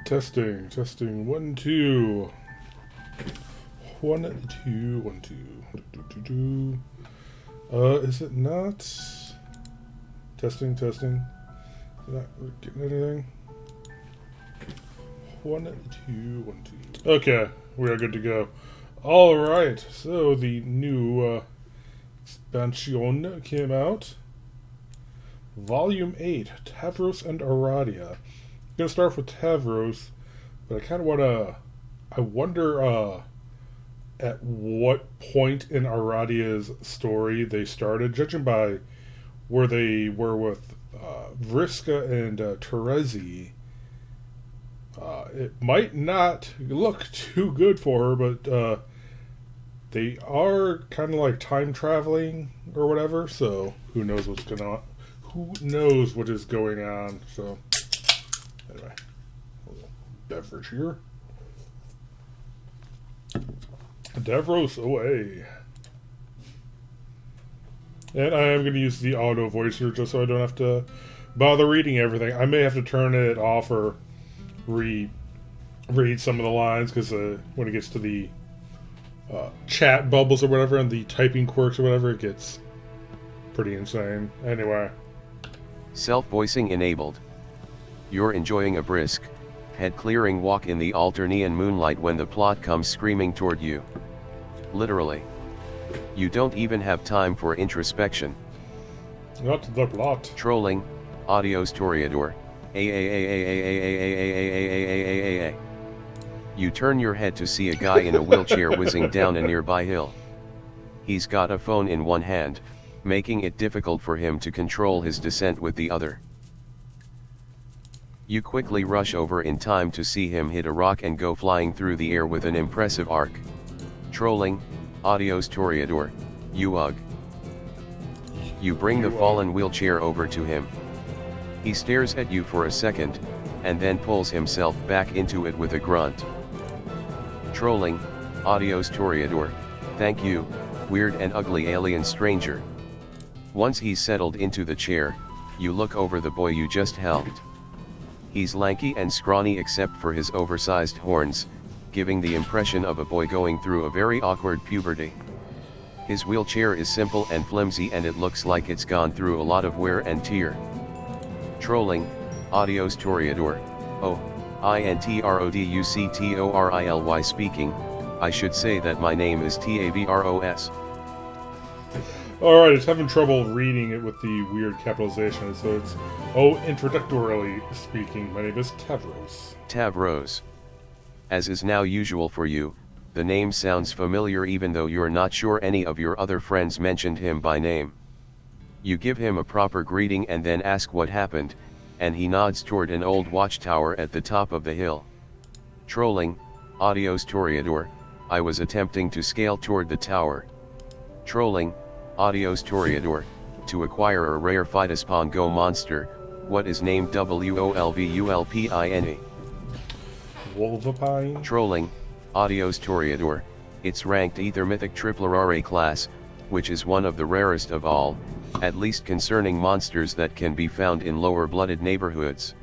Testing, testing, 1, 2. 1, 2, 1, 2. Is it not? Testing, testing. Not getting anything. 1, 2, 1, 2. Okay, we are good to go. Alright, so the new expansion came out. Volume 8, Tavros and Aradia. I'm going to start with Tavros, but I kind of want to... I wonder at what point in Aradia's story they started, judging by where they were with Vriska and Terezi. It might not look too good for her, but they are kind of like time traveling or whatever, so who knows what's going on. Who knows what is going on? So, anyway, a little beverage here. Tavros away. And I am going to use the auto voicer just so I don't have to bother reading everything. I may have to turn it off or read some of the lines because when it gets to the chat bubbles or whatever and the typing quirks or whatever, it gets pretty insane. Anyway. Self-voicing enabled. You're enjoying a brisk, head-clearing walk in the Alternian moonlight when the plot comes screaming toward you. Literally. You don't even have time for introspection. Not the plot. Trolling, Adios Toreador. You turn your head to see a guy in a wheelchair whizzing down a nearby hill. He's got a phone in one hand, making it difficult for him to control his descent with the other. You quickly rush over in time to see him hit a rock and go flying through the air with an impressive arc. Trolling, Adios Toreador, you ugh. You bring the fallen wheelchair over to him. He stares at you for a second, and then pulls himself back into it with a grunt. Trolling, Adios Toreador, thank you, weird and ugly alien stranger. Once he's settled into the chair, you look over the boy you just helped. He's lanky and scrawny except for his oversized horns, giving the impression of a boy going through a very awkward puberty. His wheelchair is simple and flimsy and it looks like it's gone through a lot of wear and tear. Trolling, Adios Toreador, oh, Introductory speaking, I should say that my name is Tavros. Alright, it's having trouble reading it with the weird capitalization, so it's, introductorily speaking, my name is Tavros. Tavros. As is now usual for you, the name sounds familiar even though you're not sure any of your other friends mentioned him by name. You give him a proper greeting and then ask what happened, and he nods toward an old watchtower at the top of the hill. Trolling, Adios Toreador, I was attempting to scale toward the tower. Trolling, Adios Toreador, to acquire a rare Phytospon Go monster, what is named Wolvulpine? Wolvapine? Trolling, Adios Toreador, it's ranked Ether Mythic Triplorare class, which is one of the rarest of all, at least concerning monsters that can be found in lower-blooded neighborhoods.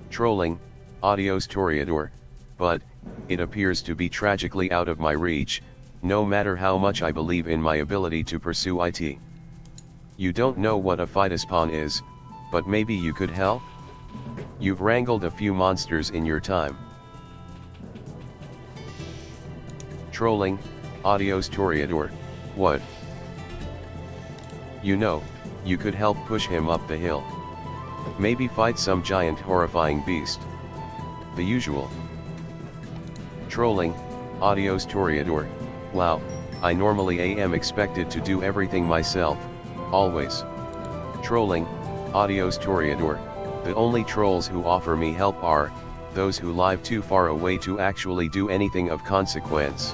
Trolling, Adios Toreador, but, it appears to be tragically out of my reach, no matter how much I believe in my ability to pursue it. You don't know what a Phytospon is, but maybe you could help? You've wrangled a few monsters in your time. Trolling, Adios Toreador, what? You know, you could help push him up the hill. Maybe fight some giant horrifying beast. The usual. Trolling, Adios Toreador, wow, I normally am expected to do everything myself, always. Trolling, Adios Toreador, the only trolls who offer me help are those who live too far away to actually do anything of consequence.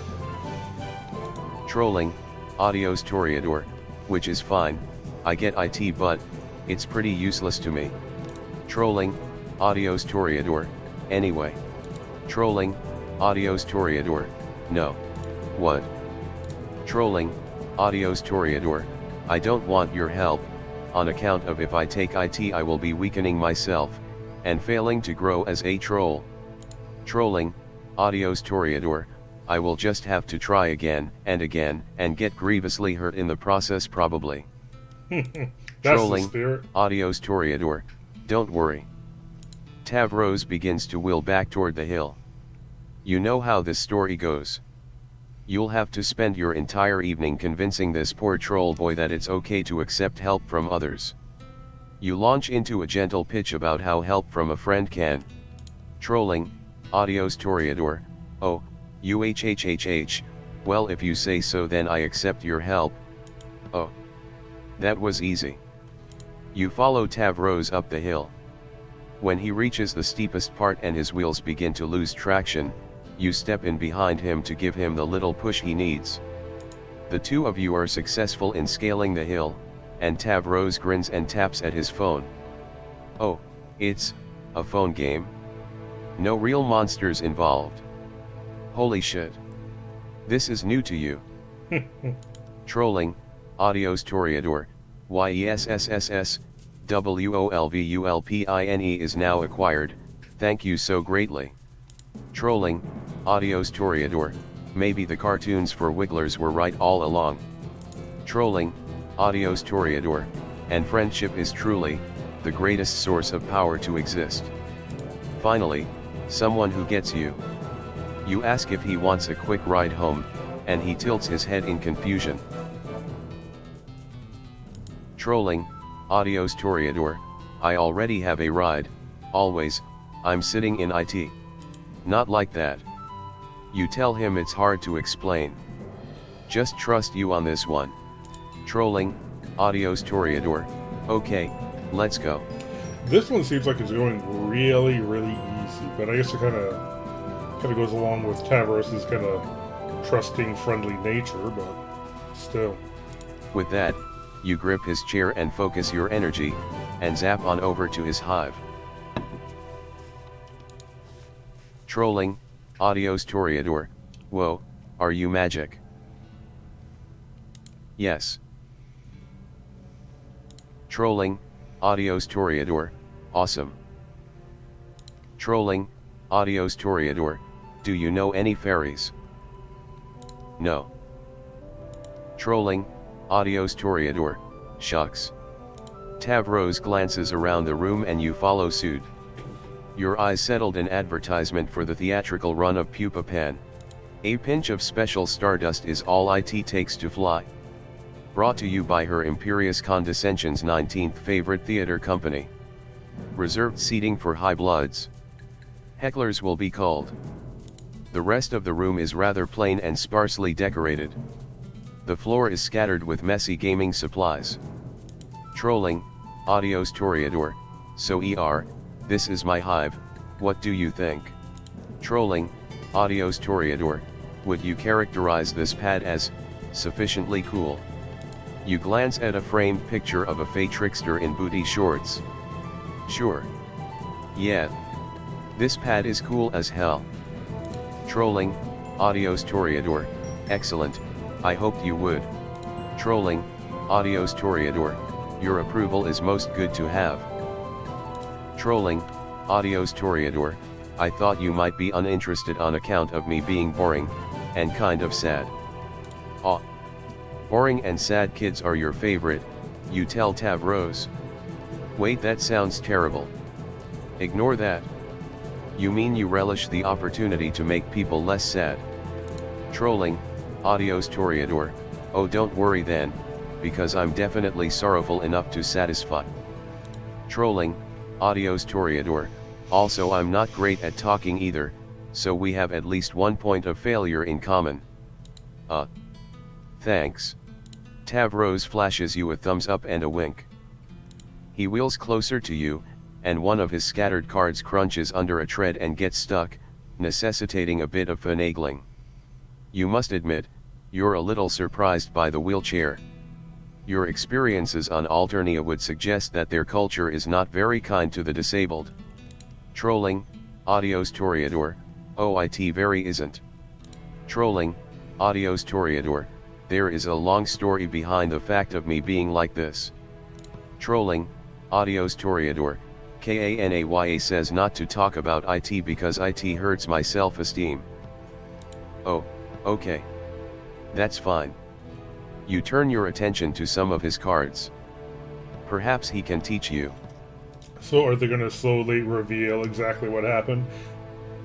Trolling, Adios Toreador, which is fine, I get it but, it's pretty useless to me. Trolling, Adios Toreador, anyway. Trolling, Adios Toreador, no. What? Trolling, Adios Toreador, I don't want your help, on account of if I take it I will be weakening myself, and failing to grow as a troll. Trolling, Adios Toreador, I will just have to try again and get grievously hurt in the process probably. That's Trolling, the spirit. Adios Toreador, don't worry. Tavros begins to wheel back toward the hill. You know how this story goes. You'll have to spend your entire evening convincing this poor troll boy that it's okay to accept help from others. You launch into a gentle pitch about how help from a friend can. Trolling, Adios Toreador, oh, UHHHH, well if you say so then I accept your help. Oh. That was easy. You follow Tavros up the hill. When he reaches the steepest part and his wheels begin to lose traction, you step in behind him to give him the little push he needs. The two of you are successful in scaling the hill, and Tavros grins and taps at his phone. Oh, it's a phone game? No real monsters involved. Holy shit. This is new to you. Trolling, Adios Toreador, YESSSS, WOLVULPINE is now acquired, thank you so greatly. Trolling, Adios Toreador, maybe the cartoons for Wigglers were right all along. Trolling, Adios Toreador, and friendship is truly the greatest source of power to exist. Finally, someone who gets you. You ask if he wants a quick ride home, and he tilts his head in confusion. Trolling, Adios Toreador, I already have a ride, always, I'm sitting in IT. Not like that. You tell him it's hard to explain. Just trust you on this one. Trolling, Adios Toreador, okay, let's go. This one seems like it's going really, really easy, but I guess it kind of goes along with Tavros' kind of trusting, friendly nature, but still. With that, you grip his chair and focus your energy, and zap on over to his hive. Trolling, Adios Toreador, whoa, are you magic? Yes. Trolling, Adios Toreador, awesome. Trolling, Adios Toreador, do you know any fairies? No. Trolling, Adios Toreador, shucks. Tavros glances around the room and you follow suit. Your eyes settled an advertisement for the theatrical run of Pupa Pan. A pinch of special stardust is all it takes to fly. Brought to you by Her Imperious Condescension's 19th favorite theater company. Reserved seating for high bloods. Hecklers will be called. The rest of the room is rather plain and sparsely decorated. The floor is scattered with messy gaming supplies. Trolling, Adios Toreador, so this is my hive, what do you think? Trolling, Adios Toreador, would you characterize this pad as sufficiently cool? You glance at a framed picture of a fey trickster in booty shorts. Sure. Yeah. This pad is cool as hell. Trolling, Adios Toreador, excellent, I hoped you would. Trolling, Adios Toreador, your approval is most good to have. Trolling, Adios Toreador, I thought you might be uninterested on account of me being boring, and kind of sad. Aw. Boring and sad kids are your favorite, you tell Tavros. Wait, that sounds terrible. Ignore that. You mean you relish the opportunity to make people less sad. Trolling, Adios Toreador, oh don't worry then, because I'm definitely sorrowful enough to satisfy. Trolling, Adios Toreador, also I'm not great at talking either, so we have at least one point of failure in common. Thanks. Tavros flashes you a thumbs up and a wink. He wheels closer to you, and one of his scattered cards crunches under a tread and gets stuck, necessitating a bit of finagling. You must admit, you're a little surprised by the wheelchair. Your experiences on Alternia would suggest that their culture is not very kind to the disabled. Trolling, Adios Toreador, oh it very isn't. Trolling, Adios Toreador, there is a long story behind the fact of me being like this. Trolling, Adios Toreador, Kanaya says not to talk about IT because IT hurts my self-esteem. Oh, okay. That's fine. You turn your attention to some of his cards. Perhaps he can teach you. So are they going to slowly reveal exactly what happened?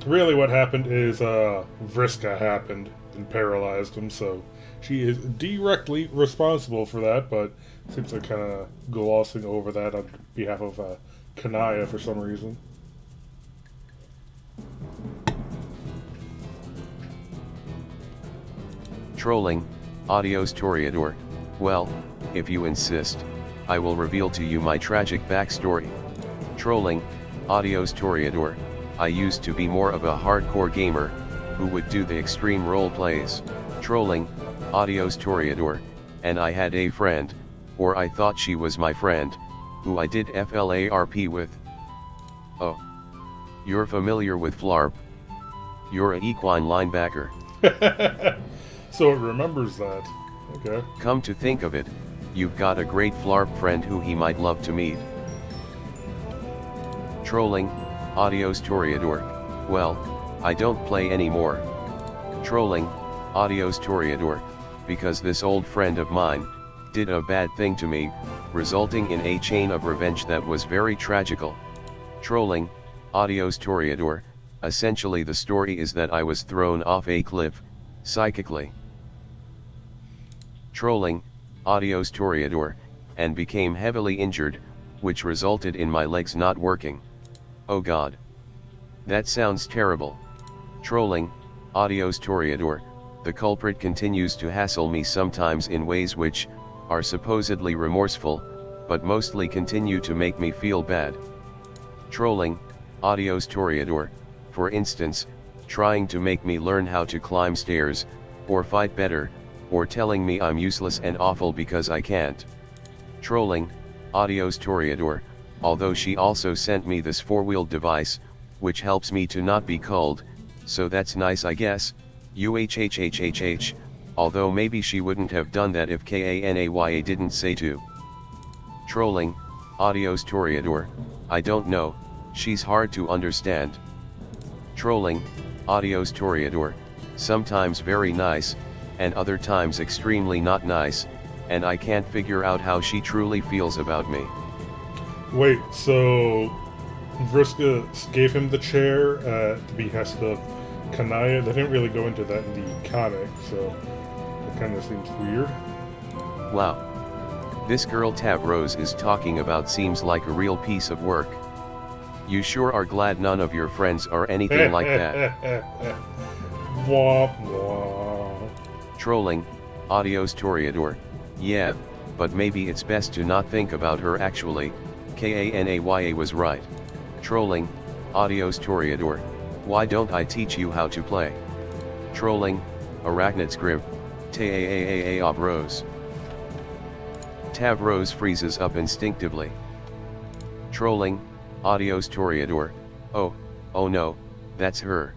Really what happened is Vriska happened and paralyzed him, so she is directly responsible for that, but seems like kind of glossing over that on behalf of Kanaya for some reason. Trolling, Adios Toreador. Well, if you insist, I will reveal to you my tragic backstory. Trolling, Adios Toreador. I used to be more of a hardcore gamer, who would do the extreme role plays. Trolling, Adios Toreador, and I had a friend, or I thought she was my friend, who I did FLARP with. Oh. You're familiar with FLARP. You're a equine linebacker. So it remembers that. Okay. Come to think of it, you've got a great FLARP friend who he might love to meet. Trolling, Adios Toreador. Well, I don't play anymore. Trolling, Adios Toreador, because this old friend of mine did a bad thing to me, resulting in a chain of revenge that was very tragical. Trolling, Adios Toreador. Essentially the story is that I was thrown off a cliff, psychically. Trolling, Adios Toreador, and became heavily injured, which resulted in my legs not working. Oh god. That sounds terrible. Trolling, Adios Toreador. The culprit continues to hassle me sometimes in ways which are supposedly remorseful, but mostly continue to make me feel bad. Trolling, Adios Toreador. For instance, trying to make me learn how to climb stairs, or fight better, or telling me I'm useless and awful because I can't. Trolling, Adios Toreador, although she also sent me this 4-wheeled device, which helps me to not be cold, so that's nice I guess, UHHHHH, although maybe she wouldn't have done that if Kanaya didn't say to. Trolling, Adios Toreador, I don't know, she's hard to understand. Trolling, Adios Toreador, sometimes very nice, and other times extremely not nice, and I can't figure out how she truly feels about me. Wait, so Vriska gave him the chair at the behest of Kanaya? They didn't really go into that in the comic, so it kind of seems weird. Wow. This girl Tavros is talking about seems like a real piece of work. You sure are glad none of your friends are anything like that. Womp womp. Trolling, Adios Toreador. Yeah, but maybe it's best to not think about her actually. Kanaya was right. Trolling, Adios Toreador. Why don't I teach you how to play? Trolling, Arachnid Scrib. Tavros. Tavros freezes up instinctively. Trolling, Adios Toreador. Oh no, that's her.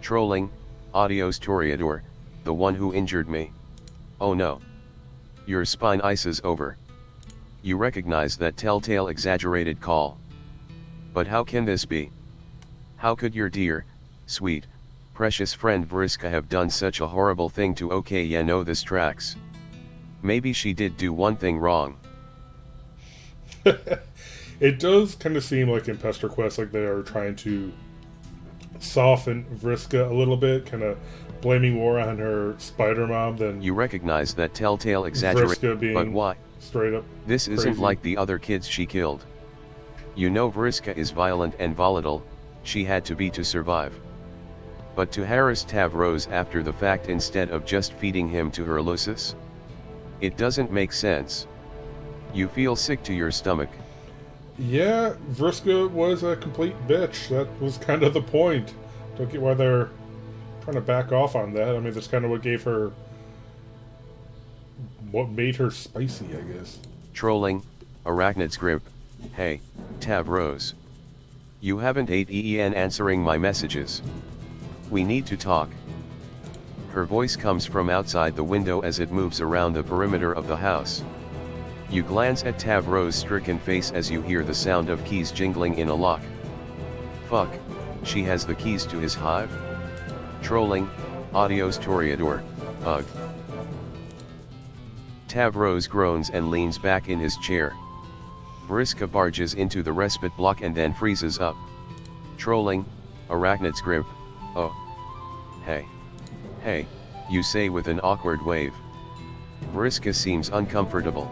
Trolling, Adios Toreador, the one who injured me. Oh no. Your spine ices over. You recognize that telltale exaggerated call. But how can this be? How could your dear, sweet, precious friend Vriska have done such a horrible thing to know this tracks? Maybe she did do one thing wrong. It does kind of seem like in Pesterquest like they are trying to soften Vriska a little bit, kind of blaming more on her spider mom than you recognize that telltale exaggeration, but why? Straight up this crazy. Isn't like the other kids she killed. You know Vriska is violent and volatile, she had to be to survive. But to harass Tavros after the fact instead of just feeding him to her Lucis? It doesn't make sense. You feel sick to your stomach. Yeah, Vriska was a complete bitch. That was kind of the point. Don't get why they're trying to back off on that. I mean, that's kind of what gave her... what made her spicy, I guess. Trolling, Arachnid Scrib. Hey, Tavros. You haven't answering my messages. We need to talk. Her voice comes from outside the window as it moves around the perimeter of the house. You glance at Tavros' stricken face as you hear the sound of keys jingling in a lock. Fuck, she has the keys to his hive? Trolling, adios Toreador, ugh. Tavros groans and leans back in his chair. Vriska barges into the respite block and then freezes up. Trolling, Arachnid's grip, oh. Hey. Hey, you say with an awkward wave. Vriska seems uncomfortable.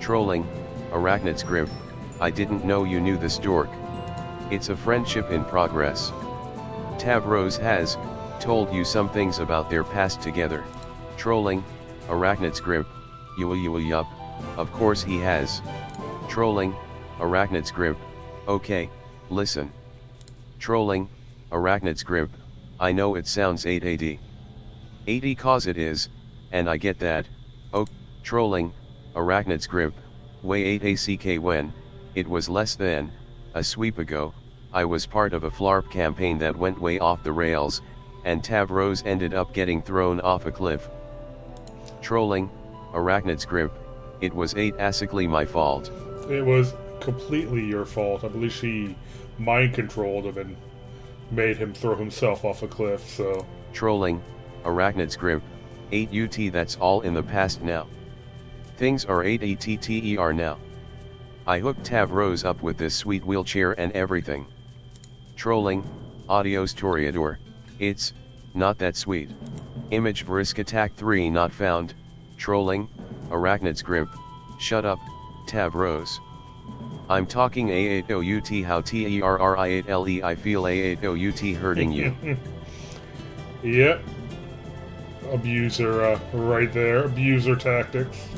Trolling, Arachnid's grip, I didn't know you knew this dork. It's a friendship in progress. Tavros has told you some things about their past together. Trolling, Arachnid's grip, yup, of course he has. Trolling, Arachnid's grip, okay, listen. Trolling, Arachnid's grip, I know it sounds 880. 80 cause it is, and I get that, oh, trolling, Arachnid's grip, way 8 ACK when, it was less than, a sweep ago, I was part of a FLARP campaign that went way off the rails, and Tavros ended up getting thrown off a cliff. Trolling, Arachnid's grip, it was 8 ACKly my fault. It was completely your fault. I believe she mind-controlled him and made him throw himself off a cliff, so... Trolling, Arachnid's grip, 8 UT that's all in the past now. Things are 8 ATTER now. I hooked Tavros up with this sweet wheelchair and everything. Trolling, adios Toreador, it's not that sweet. Image Vriska TAC 3 not found. Trolling, Arachnid's grip, shut up, Tavros. I'm talking A8OUT how TERRI8LE I feel A8OUT hurting you. Yep. Abuser right there, abuser tactics.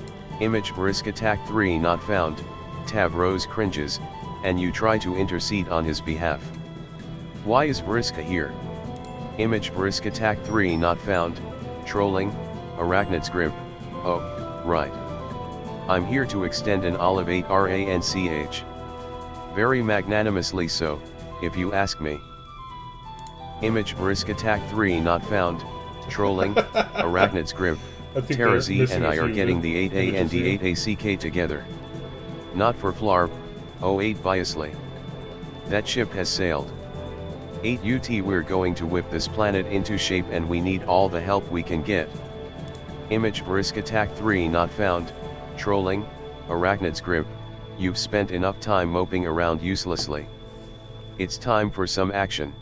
Image Vriska TAC 3 not found. Tavros cringes, and you try to intercede on his behalf. Why is Vriska here? Image Vriska TAC 3 not found. Trolling, Arachnid's grip, oh, right. I'm here to extend an olive 8 RANCH. Very magnanimously so, if you ask me. Image Vriska TAC 3 not found. Trolling, Arachnid's grip, Tarazi and I are getting the 8A and the 8ACK together. Not for FLARP, 08 biasly. That ship has sailed. 8 UT we're going to whip this planet into shape and we need all the help we can get. Image Vriska TAC 3 not found. Trolling, Arachnid's grip, you've spent enough time moping around uselessly. It's time for some action.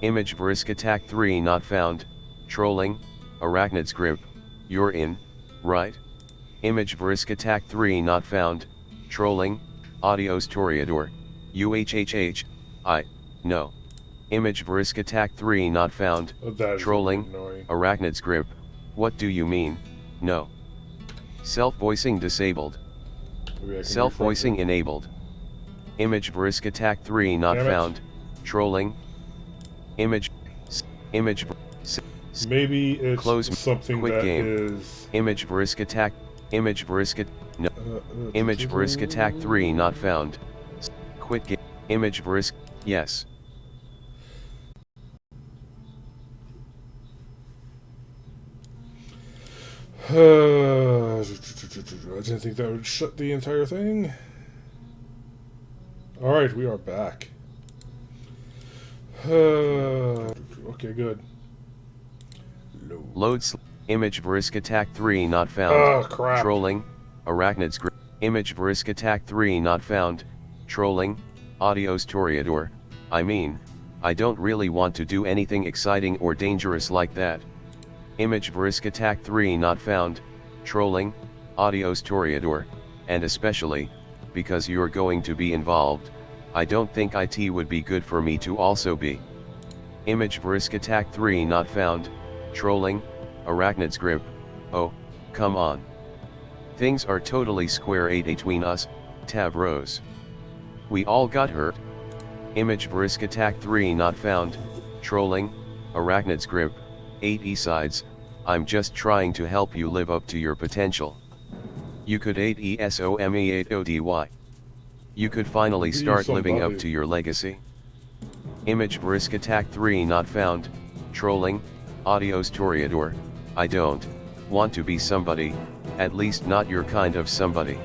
Image Vriska TAC 3 not found. Trolling, Arachnid's grip, you're in, right? Image Vriska TAC 3 not found. Trolling, adios Toreador, UHHH, I, no. Image Vriska TAC 3 not found. Trolling, Arachnid's grip, what do you mean, no? Self-voicing disabled. Self-voicing enabled. Image Vriska TAC 3 not found. Trolling. Image. Maybe it's close something quit that game. is... Image Vriska TAC. Image Vriska. No. Image Vriska TAC 3 not found. Quit game. Image Vriska. Yes. I didn't think that would shut the entire thing. Alright, we are back. Okay, good. Loads. Image Vriska TAC 3 not found. Oh, crap. Trolling. Arachnid's grip. Image Vriska TAC 3 not found. Trolling. Adios Toreador. I mean, I don't really want to do anything exciting or dangerous like that. Image Vriska TAC 3 not found. Trolling. Adios Toreador. And especially, because you're going to be involved, I don't think IT would be good for me to also be. Image Vriska TAC 3 not found. Trolling, Arachnid's grip, oh, come on. Things are totally square 8 between us, Tavros. We all got hurt. Image Vriska TAC 3 not found. Trolling, Arachnid's grip, 8 E-sides, I'm just trying to help you live up to your potential. You could 8 ESOME 8 ODY. You could finally start living up to your legacy. Image Vriska TAC 3 not found. Trolling, adios Toreador, I don't want to be somebody, at least not your kind of somebody.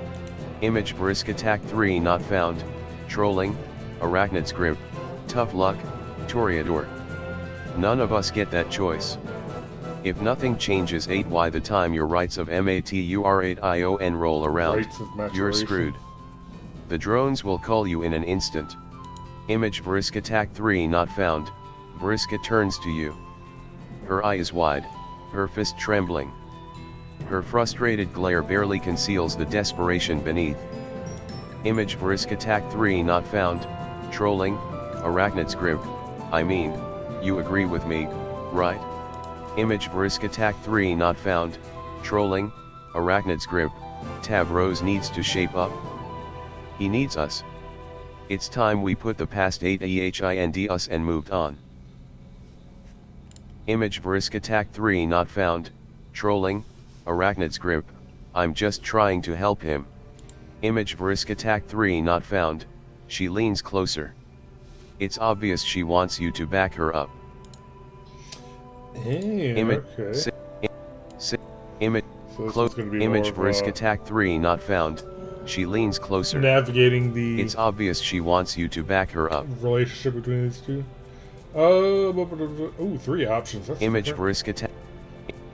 Image brisk attack 3 not found, trolling, arachnid's grip, tough luck, Toreador. None of us get that choice. If nothing changes 8y the time your rights of MATUR8ION roll around, you're screwed. The drones will call you in an instant. Image brisk attack 3 not found, Briska turns to you. Her eye is wide, her fist trembling. Her frustrated glare barely conceals the desperation beneath. Image brisk attack 3 not found, trolling, arachnid's grip, I mean, you agree with me, right? Image brisk attack 3 not found, trolling, arachnid's grip, Tavros needs to shape up. He needs us. It's time we put the past behind us and moved on. Image brisk attack 3 not found, trolling, arachnid's grip, I'm just trying to help him. Image brisk attack 3 not found, she leans closer. It's obvious she wants you to back her up. Hey, Image, okay. image, So close, gonna be image more of brisk a attack 3 not found, she leans closer. navigating the It's obvious she wants you to back her up. relationship between these two. Oh, 3 options. That's Image different. brisk attack.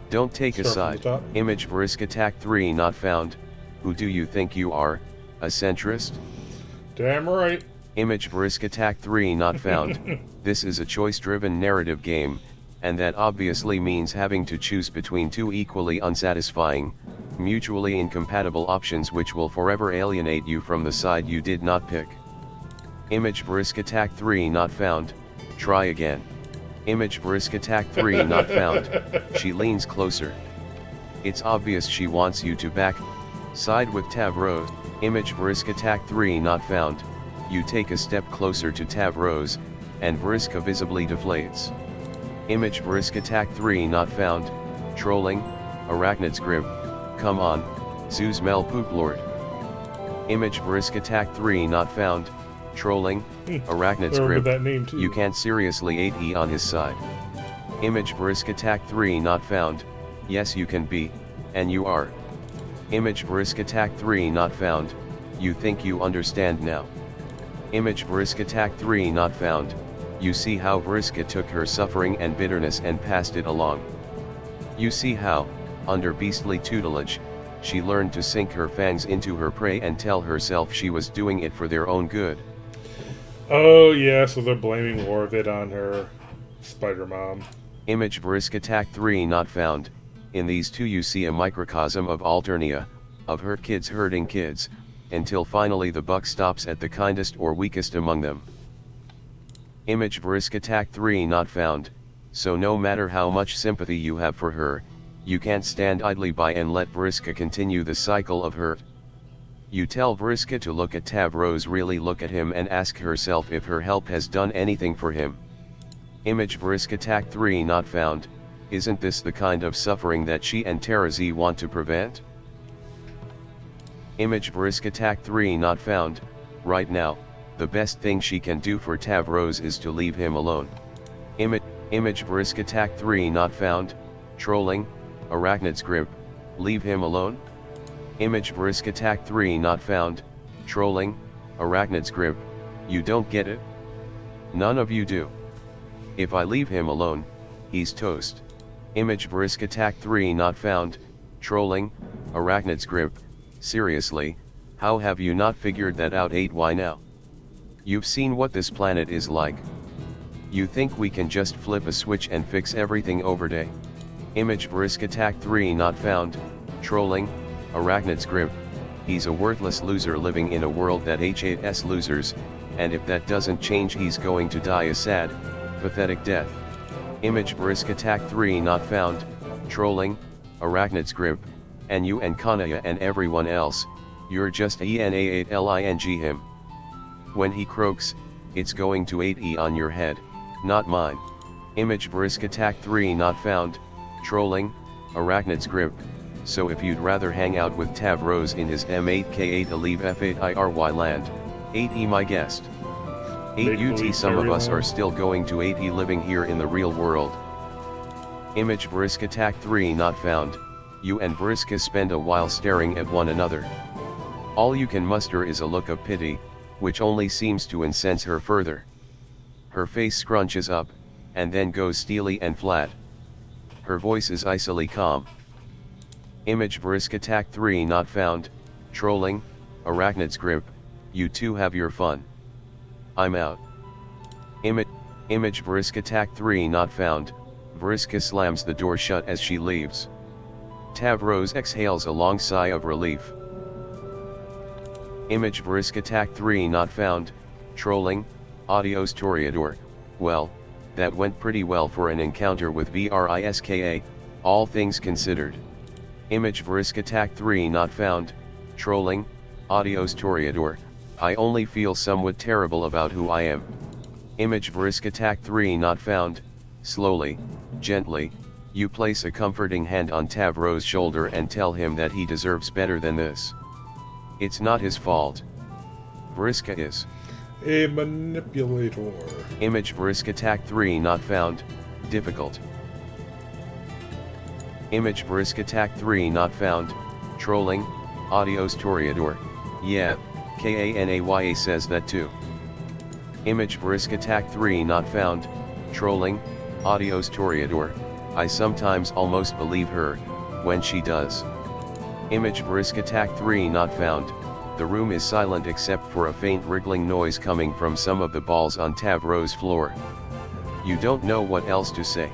Don't take a Start side. from the top. Image brisk attack 3 not found. Who do you think you are, a centrist? Damn right. Image brisk attack 3 not found. This is a choice-driven narrative game, and that obviously means having to choose between two equally unsatisfying, mutually incompatible options which will forever alienate you from the side you did not pick. Image brisk attack 3 not found. Try again. Image brisk attack 3 not found. She leans closer. It's obvious she wants you to back side with Tavros. Image brisk attack 3 not found. You take a step closer to Tavros, and Briska visibly deflates. Image brisk attack 3 not found. Trolling, arachnid's grip, come on, Zeus Mel Poop Lord. Image brisk attack 3 not found. Trolling, arachnid's I remember grip, that name too. you can't seriously 8E on his side. Image brisk attack 3 not found, yes you can be, and you are. Image brisk attack 3 not found, you think you understand now. Image brisk attack 3 not found, you see how Briska took her suffering and bitterness and passed it along. You see how, under beastly tutelage, she learned to sink her fangs into her prey and tell herself she was doing it for their own good. Oh yeah, so they're blaming more of it on her spider mom. Image brisk attack 3 not found. In these two you see a microcosm of Alternia, of hurt kids hurting kids, until finally the buck stops at the kindest or weakest among them. Image brisk attack 3 not found. So no matter how much sympathy you have for her, you can't stand idly by and let Briska continue the cycle of hurt. You tell Briska to look at Tavros, really look at him and ask herself if her help has done anything for him. Image brisk attack 3 not found. Isn't this the kind of suffering that she and Tarazi want to prevent? Image brisk attack 3 not found. Right now, the best thing she can do for Tavros is to leave him alone. Image brisk attack 3 not found. Trolling, arachnid's grip, leave him alone? Image brisk attack 3 not found. Trolling, arachnid's grip, you don't get it? None of you do. If I leave him alone, he's toast. Image brisk attack 3 not found. Trolling, arachnid's grip, seriously, how have you not figured that out 8y now? You've seen what this planet is like. You think we can just flip a switch and fix everything overday? Image brisk attack 3 not found. Trolling, arachnid's grip, he's a worthless loser living in a world that hates losers, and if that doesn't change he's going to die a sad, pathetic death. Image brisk attack 3 not found. Trolling, arachnid's grip, and you and Kanaya and everyone else, you're just ENA8LING him. When he croaks, it's going to 8E on your head, not mine. Image brisk attack 3 not found. Trolling, arachnid's grip, so if you'd rather hang out with Tavros in his M8K8 Alive F8IRY land, 8E my guest. 8UT some of us are still going to 8E living here in the real world. Image brisk attack 3 not found. You and Briska spend a while staring at one another. All you can muster is a look of pity, which only seems to incense her further. Her face scrunches up, and then goes steely and flat. Her voice is icily calm. Image brisk attack 3 not found, trolling, arachnid's grip, you two have your fun. I'm out. Image brisk attack 3 not found, Vriska slams the door shut as she leaves. Tavros exhales a long sigh of relief. Image brisk attack 3 not found, trolling, adios Toreador, well, that went pretty well for an encounter with Vriska, all things considered. Image brisk attack 3 not found, trolling, adios Toreador, I only feel somewhat terrible about who I am. Image brisk attack 3 not found, slowly, gently, you place a comforting hand on Tavros' shoulder and tell him that he deserves better than this. It's not his fault. Vriska is a manipulator. Image brisk attack 3 not found, difficult. Image brisk attack 3 not found, trolling, adios Toreador, yeah, Kanaya says that too. Image brisk attack 3 not found, trolling, adios Toreador, I sometimes almost believe her, when she does. Image brisk attack 3 not found, the room is silent except for a faint wriggling noise coming from some of the balls on Tavros' floor. You don't know what else to say.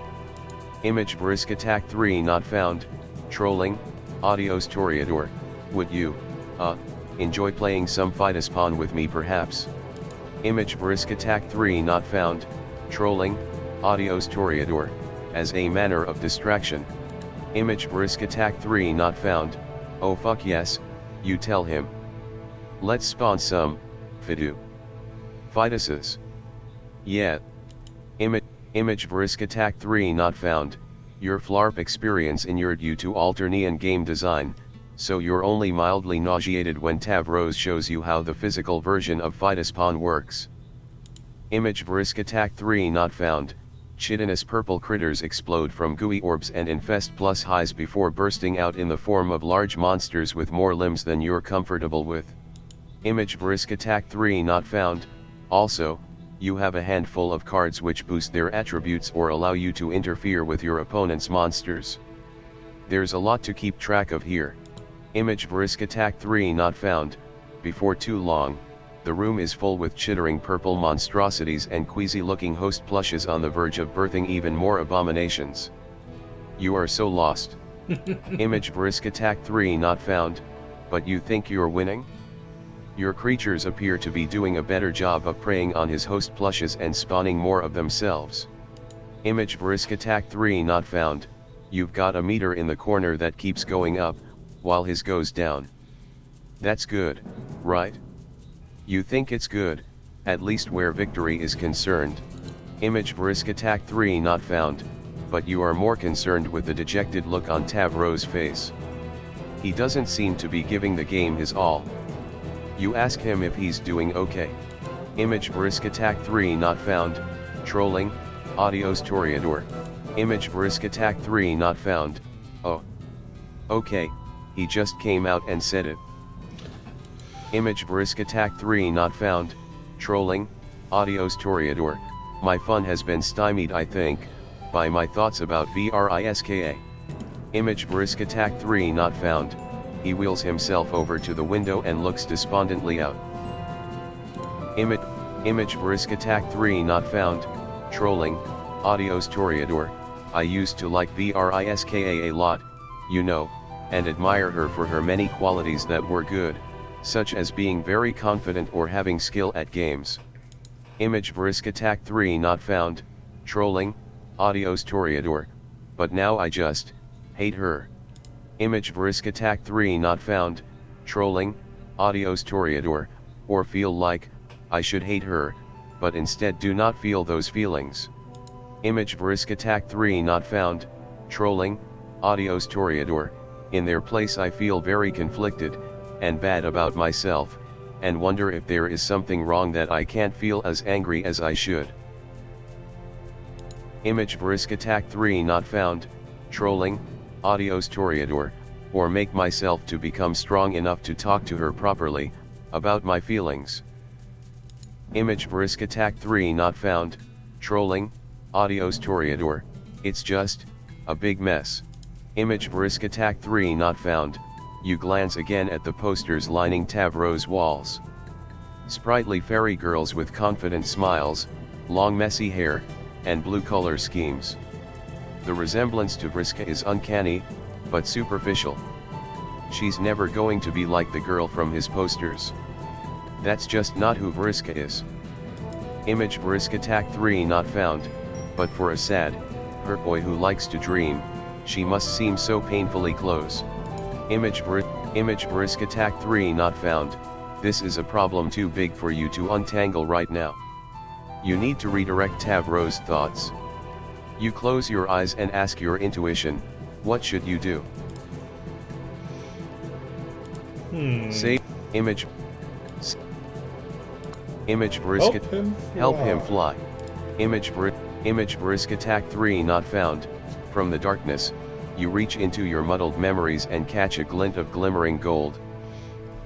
Image brisk attack 3 not found, trolling, adios Toreador, would you, enjoy playing some Fightaspon with me perhaps? Image brisk attack 3 not found, trolling, adios Toreador, as a manner of distraction. Image brisk attack 3 not found, oh fuck yes, you tell him. Let's spawn some, Fidu. Phytuses. Yeah. Image brisk attack 3 not found, your flarp experience inured you to Alternian game design, so you're only mildly nauseated when Tavros shows you how the physical version of Fightaspon works. Image brisk attack 3 not found, chitinous purple critters explode from gooey orbs and infest plus highs before bursting out in the form of large monsters with more limbs than you're comfortable with. Image brisk attack 3 not found, also, you have a handful of cards which boost their attributes or allow you to interfere with your opponent's monsters. There's a lot to keep track of here. Image brisk attack 3 not found, before too long, the room is full with chittering purple monstrosities and queasy looking host plushes on the verge of birthing even more abominations. You are so lost. Image brisk attack 3 not found, but you think you're winning? Your creatures appear to be doing a better job of preying on his host plushes and spawning more of themselves. Image brisk attack 3 not found, you've got a meter in the corner that keeps going up, while his goes down. That's good, right? You think it's good, at least where victory is concerned. Image brisk attack 3 not found, but you are more concerned with the dejected look on Tavros' face. He doesn't seem to be giving the game his all. You ask him if he's doing okay. Image brisk attack 3 not found, trolling, adios Toreador. Image brisk attack 3 not found, oh. Okay, he just came out and said it. Image brisk attack 3 not found, trolling, adios Toreador, my fun has been stymied I think, by my thoughts about Vriska. Image brisk attack 3 not found, he wheels himself over to the window and looks despondently out. Image brisk attack 3 not found, trolling, adios Toreador, I used to like Vriska a lot, you know, and admire her for her many qualities that were good, such as being very confident or having skill at games. Image brisk attack 3 not found, trolling, adios Toreador, but now I just hate her. Image brisk attack 3 not found, trolling, adios Toreador, or feel like I should hate her, but instead do not feel those feelings. Image brisk attack 3 not found, trolling, adios Toreador, in their place I feel very conflicted, and bad about myself, and wonder if there is something wrong that I can't feel as angry as I should. Image brisk attack 3 not found, trolling, adios Toreador, or make myself to become strong enough to talk to her properly, about my feelings. Image brisk attack 3 not found, trolling, audios Toreador, it's just, a big mess. Image brisk attack 3 not found, you glance again at the posters lining Tavros' walls. Sprightly fairy girls with confident smiles, long messy hair, and blue color schemes. The resemblance to Vriska is uncanny, but superficial. She's never going to be like the girl from his posters. That's just not who Vriska is. Image brisk attack 3 not found, but for a sad, hurt boy who likes to dream, she must seem so painfully close. Image brisk attack 3 not found, this is a problem too big for you to untangle right now. You need to redirect Tavros' thoughts. You close your eyes and ask your intuition, what should you do? Say, image brisk help him fly. Image brisk attack 3 not found, from the darkness, you reach into your muddled memories and catch a glint of glimmering gold.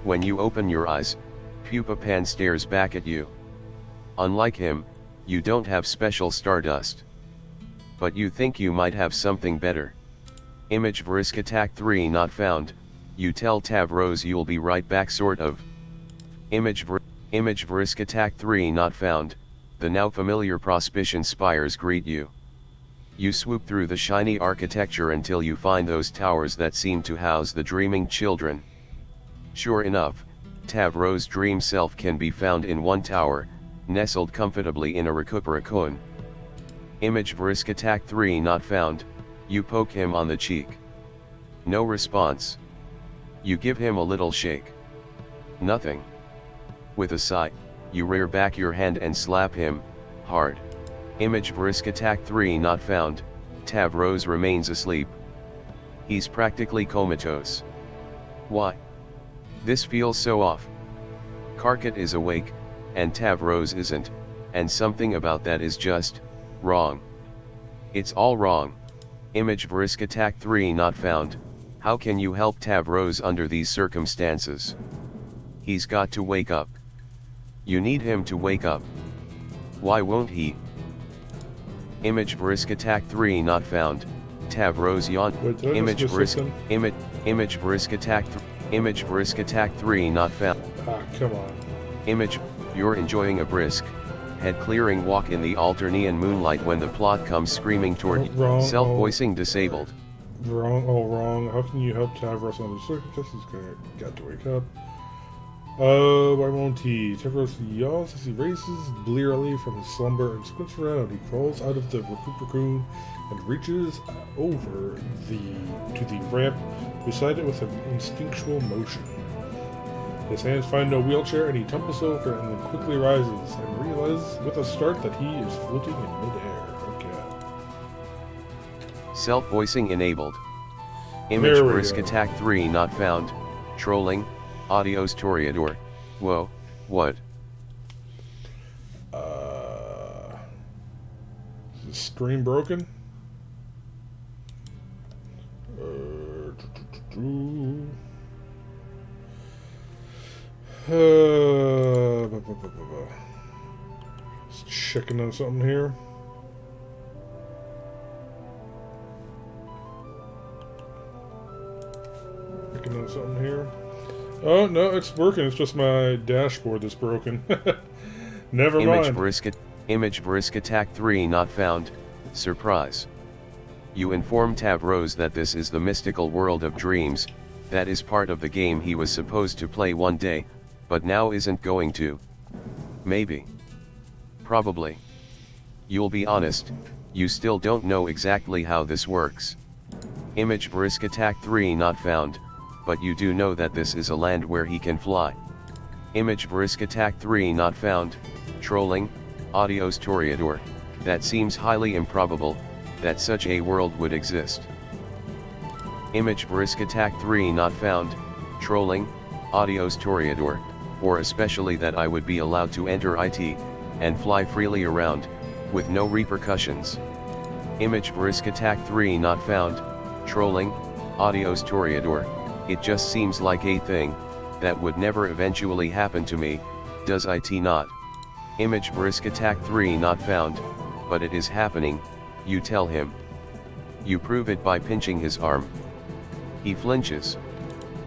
When you open your eyes, Pupa Pan stares back at you. Unlike him, you don't have special stardust. But you think you might have something better. Image brisk attack 3 not found, you tell Tavros you'll be right back sort of. Image brisk attack 3 not found, the now familiar Prospition spires greet you. You swoop through the shiny architecture until you find those towers that seem to house the dreaming children. Sure enough, Tavros' dream self can be found in one tower, nestled comfortably in a recuperacone. Image brisk attack 3 not found, you poke him on the cheek. No response. You give him a little shake. Nothing. With a sigh, you rear back your hand and slap him, hard. Image brisk attack 3 not found, Tavros remains asleep. He's practically comatose. Why? This feels so off. Karkat is awake, and Tavros isn't, and something about that is just wrong. It's all wrong. Image brisk attack 3 not found, how can you help Tavros under these circumstances? He's got to wake up. You need him to wake up. Why won't he? Image brisk attack 3 not found, Tavros yawned. Image brisk attack 3 not found. Ah, come on. Image, you're enjoying a brisk, head-clearing walk in the alternian moonlight when the plot comes screaming toward you. Wrong. Self-voicing disabled. Wrong. How can you help Tavros under the circumstances? He's got to wake up. Why won't he? Tavros yawns as he raises blearily from his slumber and squints around. He crawls out of the recuperacone and reaches over to the ramp beside it with an instinctual motion. His hands find no wheelchair and he tumbles over and then quickly rises and realizes with a start that he is floating in midair. Okay. Self-voicing enabled. Image brisk attack 3 not found, trolling, audios Toreador. Whoa, what? Is the screen broken? Just checking on something here. Oh, no, it's working. It's just my dashboard that's broken. Never mind. Image brisk attack 3 not found, surprise. You inform Tavros that this is the mystical world of dreams, that is part of the game he was supposed to play one day, but now isn't going to. Maybe. Probably. You'll be honest, you still don't know exactly how this works. Image brisk attack 3 not found, but you do know that this is a land where he can fly. Image brisk attack 3 not found, trolling, audios Toreador, that seems highly improbable, that such a world would exist. Image brisk attack 3 not found, trolling, audios Toreador, or especially that I would be allowed to enter IT, and fly freely around, with no repercussions. Image brisk attack 3 not found, trolling, audios Toreador, It just seems like a thing that would never eventually happen to me, does it not? Image brisk attack 3 not found, but it is happening, you tell him. You prove it by pinching his arm. He flinches.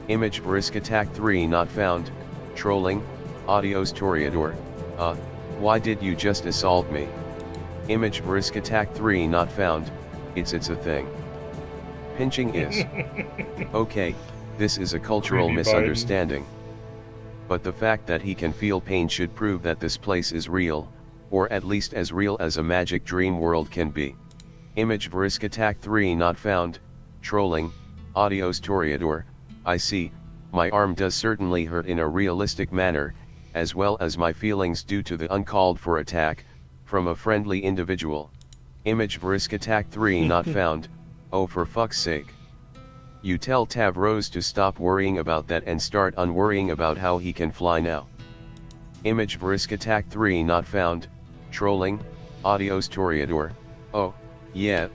Image brisk attack 3 not found, trolling, adios Toreador, why did you just assault me? Image brisk attack 3 not found, it's a thing. Pinching is. Okay, this is a cultural misunderstanding. But the fact that he can feel pain should prove that this place is real, or at least as real as a magic dream world can be. Image brisk attack 3 not found, trolling, adios Toreador, I see, my arm does certainly hurt in a realistic manner, as well as my feelings due to the uncalled for attack, from a friendly individual. Image brisk attack 3 not found, oh for fuck's sake. You tell Tavros to stop worrying about that and start unworrying about how he can fly now. Image brisk attack 3 not found, trolling, adios Toreador, oh, yeah.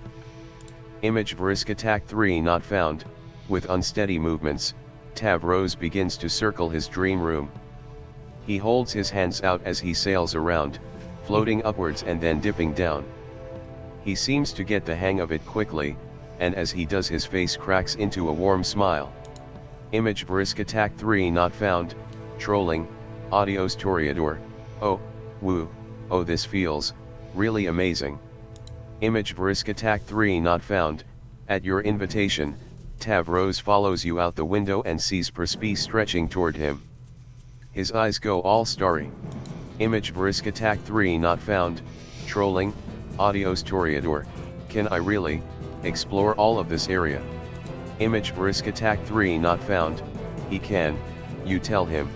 Image brisk attack 3 not found, with unsteady movements, Tavros begins to circle his dream room. He holds his hands out as he sails around, floating upwards and then dipping down. He seems to get the hang of it quickly, and as he does his face cracks into a warm smile. Image brisk attack 3 not found, trolling, adios Toreador, oh, woo, oh this feels, really amazing. Image brisk attack 3 not found, at your invitation, Tavros follows you out the window and sees Perspe stretching toward him. His eyes go all starry. Image brisk attack 3 not found, trolling, adios Toreador, can I really explore all of this area? Image brisk attack 3 not found, he can, you tell him.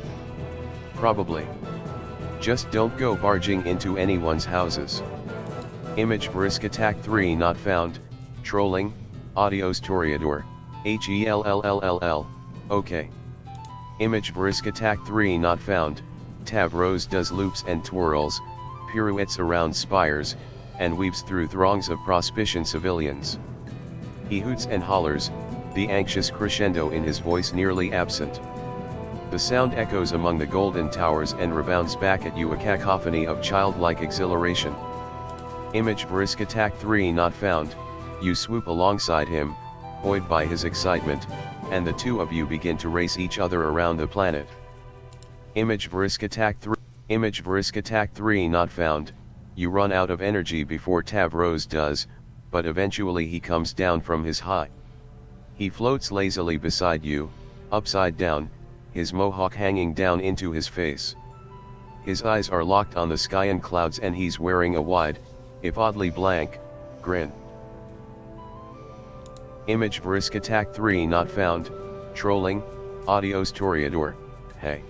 Probably. Just don't go barging into anyone's houses. Image brisk attack 3 not found, trolling, adios Toreador, hellll, okay. Image brisk attack 3 not found, Tavros does loops and twirls, pirouettes around spires, and weaves through throngs of prospician civilians. He hoots and hollers, the anxious crescendo in his voice nearly absent. The sound echoes among the golden towers and rebounds back at you, a cacophony of childlike exhilaration. Image brisk attack 3 not found, you swoop alongside him, buoyed by his excitement, and the two of you begin to race each other around the planet. Image brisk attack 3 not found, you run out of energy before Tavros does, but eventually he comes down from his high. He floats lazily beside you, upside down, his mohawk hanging down into his face. His eyes are locked on the sky and clouds, and he's wearing a wide, if oddly blank, grin. Image brisk attack 3 not found, trolling, adios Toreador, hey.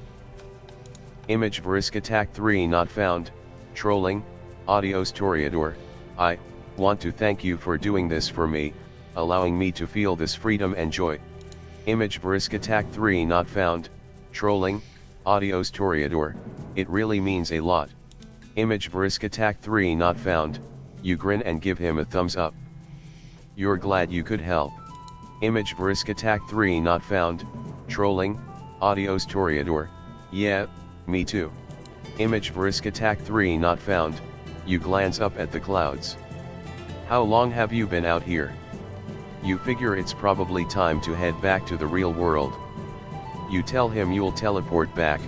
Image brisk attack 3 not found, trolling, adios Toreador, I want to thank you for doing this for me, allowing me to feel this freedom and joy. Image brisk attack 3 not found, trolling, adios Toreador, it really means a lot. Image brisk attack 3 not found, you grin and give him a thumbs up. You're glad you could help. Image brisk attack 3 not found, trolling, adios Toreador, yeah, me too. Image brisk attack 3 not found, you glance up at the clouds. How long have you been out here? You figure it's probably time to head back to the real world. You tell him you'll teleport back,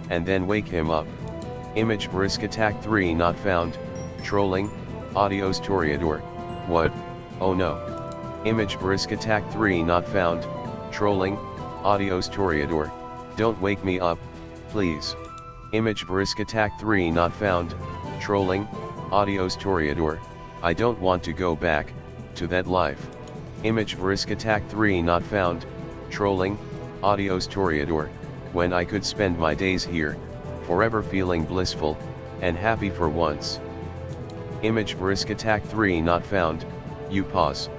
and then wake him up. Image brisk attack 3 not found, trolling, adios Toreador, what, oh no. Image brisk attack 3 not found, trolling, adios Toreador, don't wake me up, please. Image brisk attack 3 not found, trolling, adios Toreador, I don't want to go back to that life. Image brisk attack 3 not found, trolling, adios Toreador, when I could spend my days here, forever feeling blissful and happy for once. Image brisk attack 3 not found, you pause.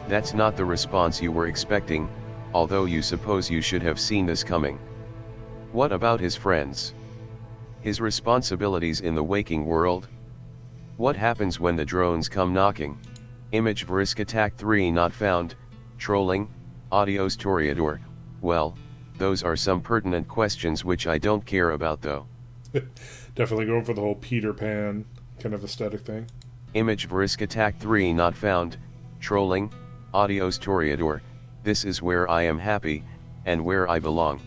That's not the response you were expecting, although you suppose you should have seen this coming. What about his friends? His responsibilities in the waking world? What happens when the drones come knocking? Image brisk attack 3 not found, trolling, adios Toreador, Well, those are some pertinent questions which I don't care about though. Definitely going for the whole Peter Pan kind of aesthetic thing. Image Brisk Attack 3 not found, trolling, Adios Toreador, this is where I am happy, and where I belong.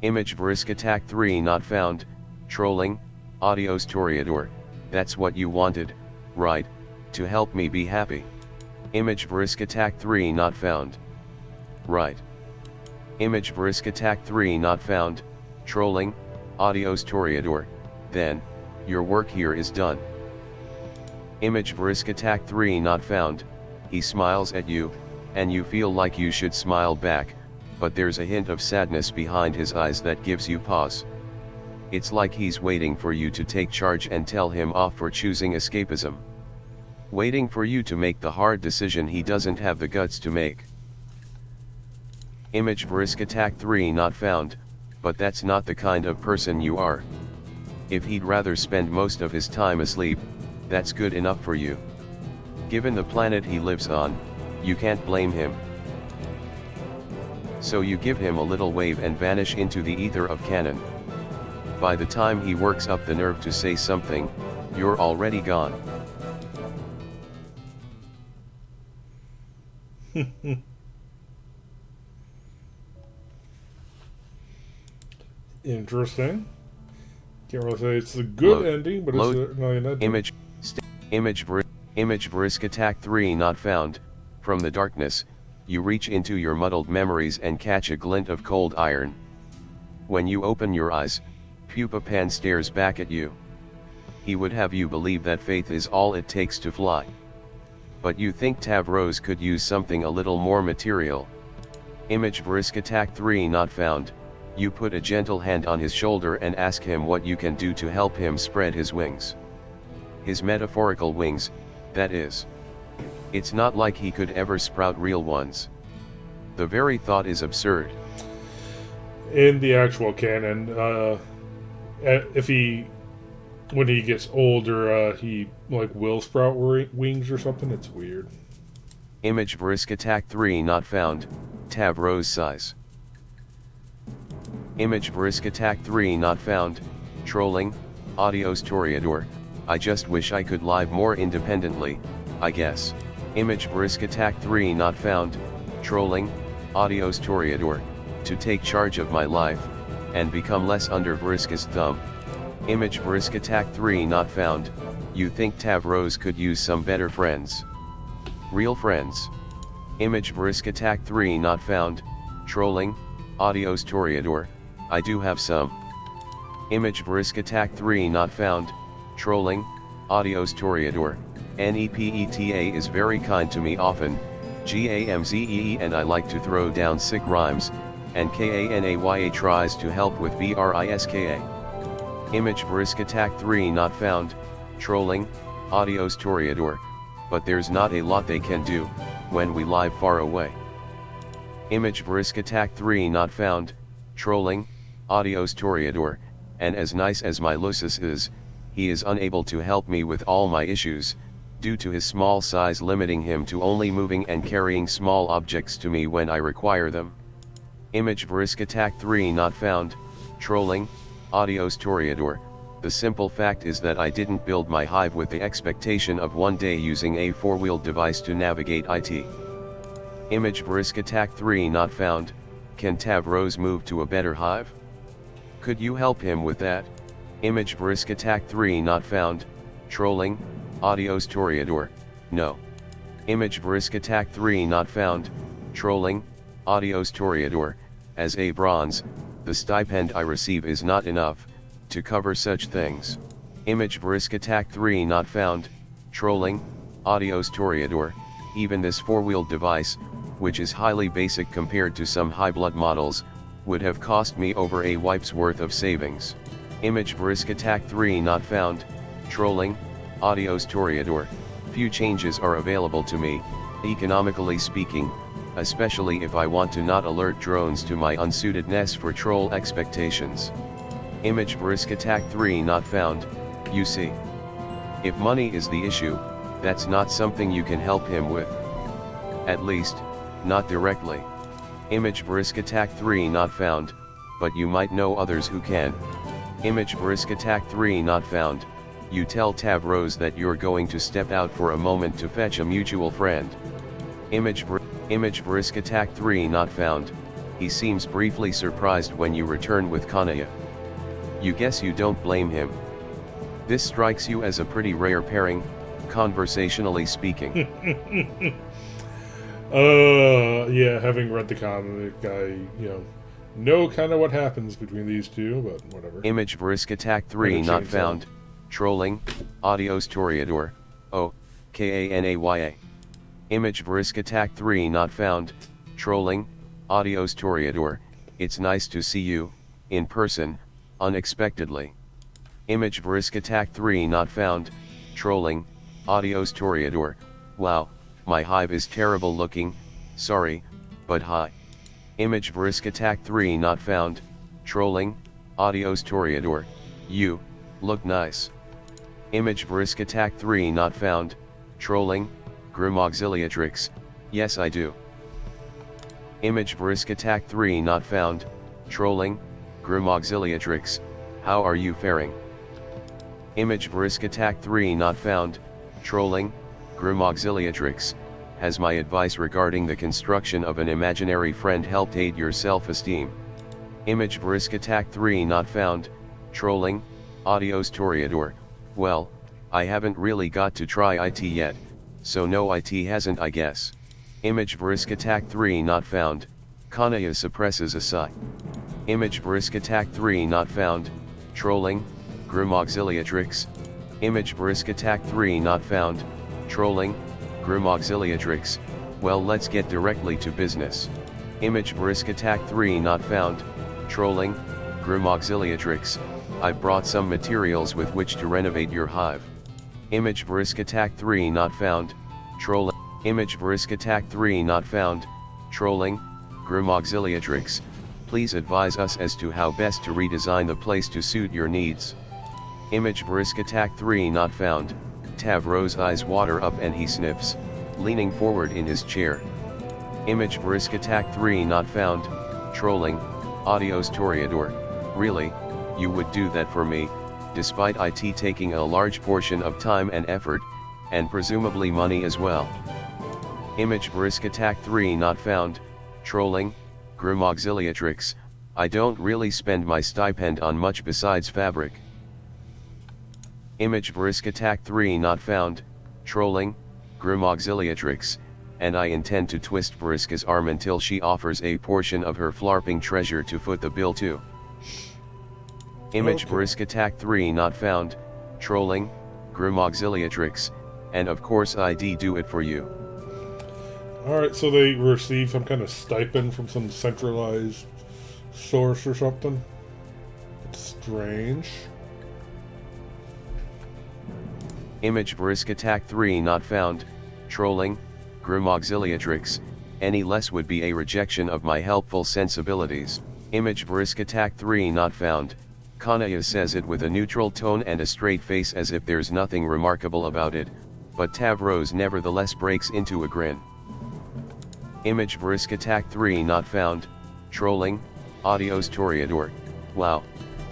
Image Brisk Attack 3 not found, trolling, Adios Toreador, that's what you wanted, right, to help me be happy. Image Brisk Attack 3 not found. Right. Image Brisk Attack 3 not found, trolling, Adios Toreador, then, your work here is done. Image Brisk Attack 3 not found, he smiles at you, and you feel like you should smile back, but there's a hint of sadness behind his eyes that gives you pause. It's like he's waiting for you to take charge and tell him off for choosing escapism. Waiting for you to make the hard decision he doesn't have the guts to make. Image Brisk Attack 3 not found, but that's not the kind of person you are. If he'd rather spend most of his time asleep, that's good enough for you. Given the planet he lives on, you can't blame him. So you give him a little wave and vanish into the ether of canon. By the time he works up the nerve to say something, you're already gone. Interesting. Can't really say it's a good ending, but it's not an ending. Image Brisk Attack 3 not found. From the darkness, you reach into your muddled memories and catch a glint of cold iron. When you open your eyes, Pupa Pan stares back at you. He would have you believe that faith is all it takes to fly. But you think Tavros could use something a little more material. Image Brisk Attack 3 not found. You put a gentle hand on his shoulder and ask him what you can do to help him spread his wings. His metaphorical wings, that is. It's not like he could ever sprout real ones. The very thought is absurd. In the actual canon, when he gets older, he will sprout wings or something. It's weird. Image Brisk Attack 3 not found. Tavros sighs. Image Brisk Attack 3 not found, trolling, Adios Toreador, I just wish I could live more independently, I guess. Image Brisk Attack 3 not found, trolling, Adios Toreador, to take charge of my life, and become less under Brisk's thumb. Image Brisk Attack 3 not found, you think Tavros could use some better friends. Real friends. Image Brisk Attack 3 not found, trolling, Adios Toreador, I do have some. Image Brisk Attack 3 not found, trolling, Adios Toreador, NEPETA is very kind to me often, GAMZEE and I like to throw down sick rhymes, and KANAYA tries to help with BRISKA. Image Brisk Attack 3 not found, trolling, Adios Toreador, but there's not a lot they can do, when we live far away. Image Brisk Attack 3 not found, trolling, Adios Toreador, and as nice as my Lucis is, he is unable to help me with all my issues, due to his small size limiting him to only moving and carrying small objects to me when I require them. Image Brisk Attack 3 not found, trolling, Adios Toreador, the simple fact is that I didn't build my hive with the expectation of one day using a four-wheeled device to navigate IT. Image Brisk Attack 3 not found, can Tavros move to a better hive? Could you help him with that? Image Brisk Attack 3 not found, trolling, Adios Toreador, no. Image Brisk Attack 3 not found, trolling, Adios Toreador, as a bronze, the stipend I receive is not enough to cover such things. Image Brisk Attack 3 not found, trolling, Adios Toreador, even this four-wheeled device, which is highly basic compared to some high-blood models, would have cost me over a wipe's worth of savings. Image Brisk Attack 3 not found, trolling, Adios Toreador, few changes are available to me, economically speaking, especially if I want to not alert drones to my unsuitedness for troll expectations. Image Brisk Attack 3 not found, you see. If money is the issue, that's not something you can help him with. At least, not directly. Image brisk attack 3 not found, but you might know others who can. Image brisk attack 3 not found. You tell Tavros that you're going to step out for a moment to fetch a mutual friend. Image brisk attack 3 not found. He seems briefly surprised when you return with Kanaya. You guess you don't blame him. This strikes you as a pretty rare pairing, conversationally speaking. Yeah, having read the comic, I, know kind of what happens between these two, but whatever. Image brisk attack 3 not found. Trolling, Adios Toreador, O, Kanaya. Image brisk attack 3 not found. Trolling, Adios Toreador, it's nice to see you, in person, unexpectedly. Image brisk attack 3 not found. Trolling, Adios Toreador, wow, my hive is terrible looking, sorry, but hi. Image brisk attack 3 not found. Trolling, Adios Toreador, you look nice. Image brisk attack 3 not found. Trolling, Grim Auxiliatrix, yes I do. Image brisk attack 3 not found. Trolling, Grim Auxiliatrix, how are you faring? Image brisk attack 3 not found. Trolling, Grim Auxiliatrix, has my advice regarding the construction of an imaginary friend helped aid your self-esteem? Image brisk attack 3 not found. Trolling, Adios Toreador, well, I haven't really got to try it yet, so no it hasn't I guess. Image brisk attack 3 not found. Kanaya suppresses a sigh. Image brisk attack 3 not found. Trolling, Grim Auxiliatrix. Image brisk attack 3 not found. Trolling, Grim Auxiliatrix, well let's get directly to business. Image brisk attack 3 not found. Trolling, Grim Auxiliatrix, I've brought some materials with which to renovate your hive. Image brisk attack 3 not found. Trolling, Image brisk attack 3 not found. Trolling, Grim Auxiliatrix, please advise us as to how best to redesign the place to suit your needs. Image brisk attack 3 not found. Tavros' eyes water up and he sniffs, leaning forward in his chair. Image brisk attack 3 not found. Trolling, Adios Toreador, really, you would do that for me, despite it taking a large portion of time and effort, and presumably money as well. Image brisk attack 3 not found. Trolling, Grim Auxiliatrix, I don't really spend my stipend on much besides fabric. Image brisk attack 3 not found. Trolling, Grim Auxiliatrix, and I intend to twist Briska's arm until she offers a portion of her flarping treasure to foot the bill too. Image brisk attack 3 not found. Trolling, Grim Auxiliatrix, and of course I'd do it for you. Alright, so they receive some kind of stipend from some centralized source or something? It's strange. Image brisk attack 3 not found. Trolling, Grim Auxiliatrix, any less would be a rejection of my helpful sensibilities. Image brisk attack 3 not found. Kanaya says it with a neutral tone and a straight face as if there's nothing remarkable about it, but Tavros nevertheless breaks into a grin. Image brisk attack 3 not found. Trolling, Adios Toreador, wow,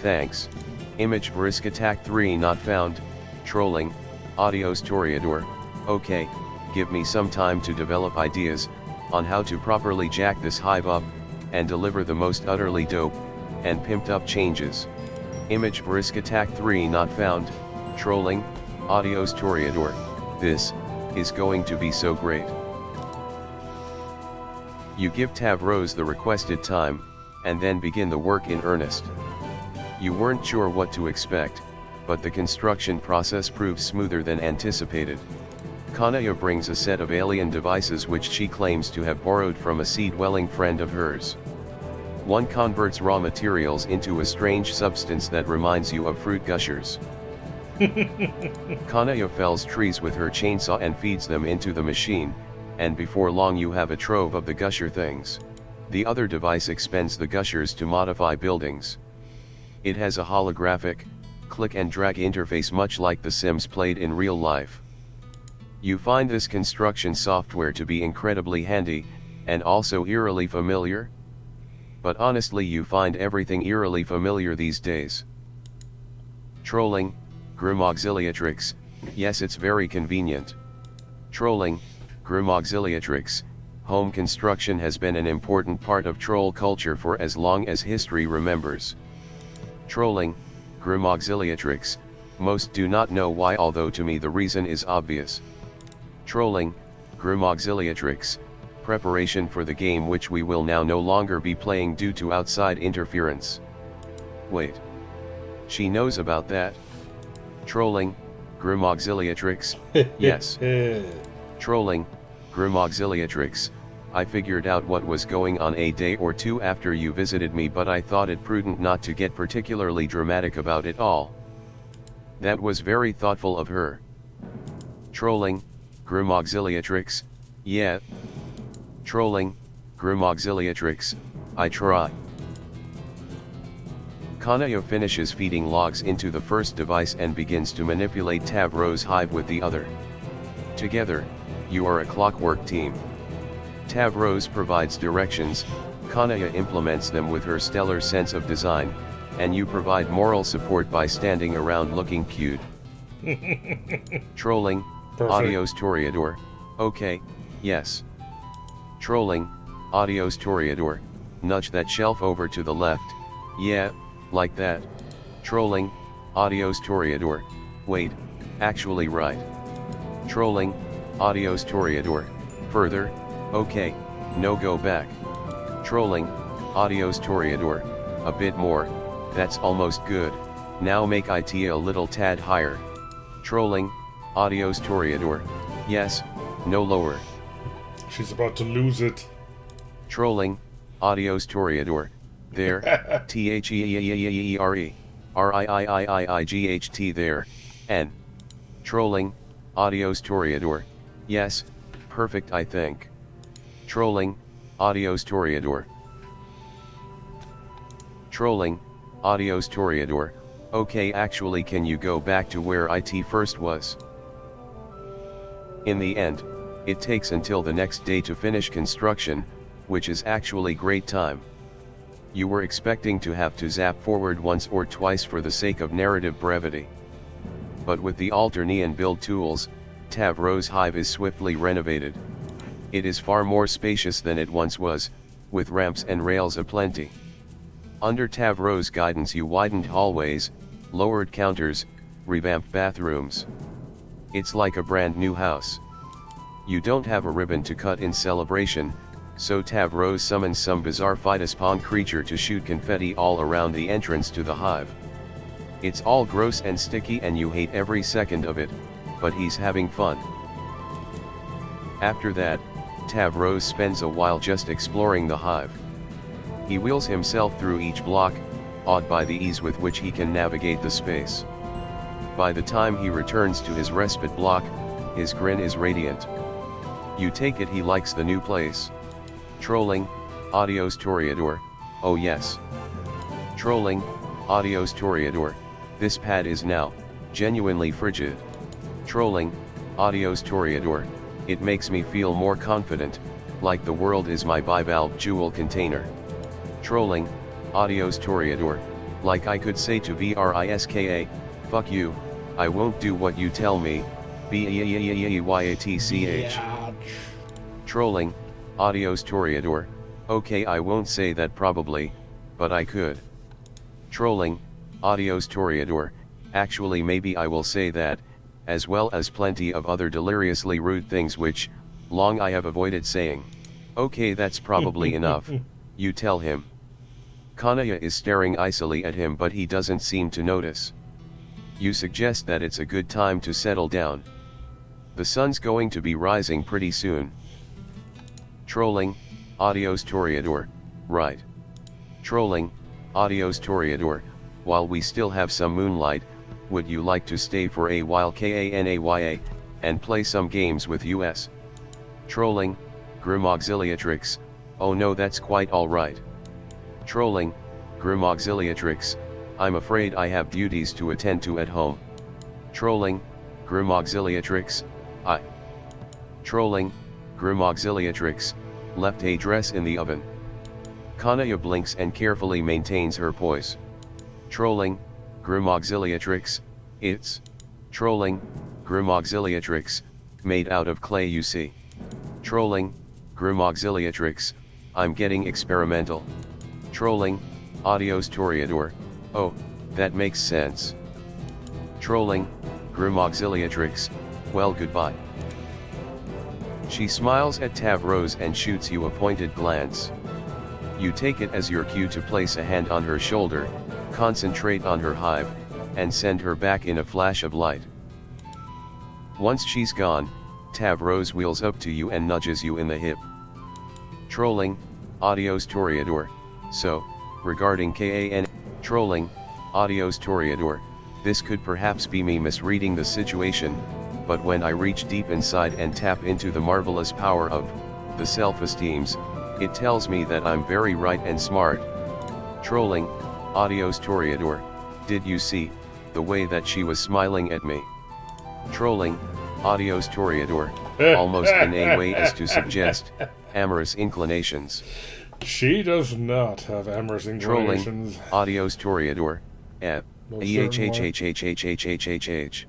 thanks. Image brisk attack 3 not found. Trolling, Adios Toreador, okay, give me some time to develop ideas on how to properly jack this hive up, and deliver the most utterly dope and pimped up changes. Image brisk attack 3 not found. Trolling, Adios Toreador, this is going to be so great. You give Tavros the requested time, and then begin the work in earnest. You weren't sure what to expect, but the construction process proves smoother than anticipated. Kanaya brings a set of alien devices which she claims to have borrowed from a sea-dwelling friend of hers. One converts raw materials into a strange substance that reminds you of fruit gushers. Kanaya fells trees with her chainsaw and feeds them into the machine, and before long you have a trove of the gusher things. The other device expends the gushers to modify buildings. It has a holographic, click and drag interface much like The Sims played in real life. You find this construction software to be incredibly handy, and also eerily familiar? But honestly, you find everything eerily familiar these days. Trolling, Grim Auxiliatrix, yes, it's very convenient. Trolling, Grim Auxiliatrix, home construction has been an important part of troll culture for as long as history remembers. Trolling, Grim Auxiliatrix, most do not know why, although to me the reason is obvious. Trolling, Grim Auxiliatrix, preparation for the game which we will now no longer be playing due to outside interference. Wait. She knows about that? Trolling, Grim Auxiliatrix, yes. Trolling, Grim Auxiliatrix, I figured out what was going on a day or two after you visited me, but I thought it prudent not to get particularly dramatic about it all. That was very thoughtful of her. Trolling, Grim Auxiliatrix, yeah. Trolling, Grim Auxiliatrix, I try. Kanaya finishes feeding logs into the first device and begins to manipulate Tavros' hive with the other. Together, you are a clockwork team. Tavros provides directions, Kanaya implements them with her stellar sense of design, and you provide moral support by standing around looking cute. Trolling, Perfect. Adios Toreador, okay, yes. Trolling, Adios Toreador, nudge that shelf over to the left, yeah, like that. Trolling, Adios Toreador, wait, actually right. Trolling, Adios Toreador, further, okay, no go back. Trolling, Adios Toreador, a bit more, that's almost good, now make it a little tad higher. Trolling, Adios Toreador, yes, no lower. She's about to lose it. Trolling, Adios Toreador, there, THEEEEERE, RIIIIIGHT there, N. Trolling, Adios Toreador, yes, perfect I think. Trolling, Adios Toreador. Trolling, Adios Toreador, okay, actually can you go back to where it first was? In the end, it takes until the next day to finish construction, which is actually great time. You were expecting to have to zap forward once or twice for the sake of narrative brevity. But with the Alternian build tools, Tavros' hive is swiftly renovated. It is far more spacious than it once was, with ramps and rails aplenty. Under Tavros' guidance you widened hallways, lowered counters, revamped bathrooms. It's like a brand new house. You don't have a ribbon to cut in celebration, so Tavros summons some bizarre Phytospon creature to shoot confetti all around the entrance to the hive. It's all gross and sticky and you hate every second of it, but he's having fun. After that, Tavros spends a while just exploring the hive. He wheels himself through each block, awed by the ease with which he can navigate the space. By the time he returns to his respite block, his grin is radiant. You take it he likes the new place. Trolling, Adios Toreador, oh yes. Trolling, Adios Toreador, this pad is now genuinely frigid. Trolling, Adios Toreador, it makes me feel more confident, like the world is my bivalve jewel container. Trolling, Adios Toreador, like I could say to Vriska, fuck you, I won't do what you tell me, Beyatch. Trolling, Adios Toreador, okay I won't say that probably, but I could. Trolling, Adios Toreador, actually maybe I will say that, as well as plenty of other deliriously rude things which, long I have avoided saying. Okay, that's probably enough, you tell him. Kanaya is staring icily at him but he doesn't seem to notice. You suggest that it's a good time to settle down. The sun's going to be rising pretty soon. Trolling, Adios Toreador, right. Trolling, Adios Toreador, while we still have some moonlight, would you like to stay for a while Kanaya, and play some games with us? Trolling, Grim Auxiliatrix, oh no that's quite alright. Trolling, Grim Auxiliatrix, I'm afraid I have duties to attend to at home. Trolling, Grim Auxiliatrix, I. Trolling, Grim Auxiliatrix, left a dress in the oven. Kanaya blinks and carefully maintains her poise. Trolling, Grim Auxiliatrix, it's trolling, Grim Auxiliatrix, made out of clay you see. Trolling, Grim Auxiliatrix, I'm getting experimental. Trolling, Adios Toreador, oh, that makes sense. Trolling, Grim Auxiliatrix, well goodbye. She smiles at Tavros and shoots you a pointed glance. You take it as your cue to place a hand on her shoulder, concentrate on her hive, and send her back in a flash of light. Once she's gone, Tavros wheels up to you and nudges you in the hip. Trolling, Adios Toreador, so, regarding KAN, trolling, Adios Toreador, this could perhaps be me misreading the situation, but when I reach deep inside and tap into the marvelous power of the self-esteems, it tells me that I'm very right and smart. Trolling, Adios Toreador, did you see the way that she was smiling at me? Trolling, Adios Toreador, almost in a way as to suggest amorous inclinations. She does not have amorous inclinations. Trolling, Adios Toreador, EHHHHHHHHH.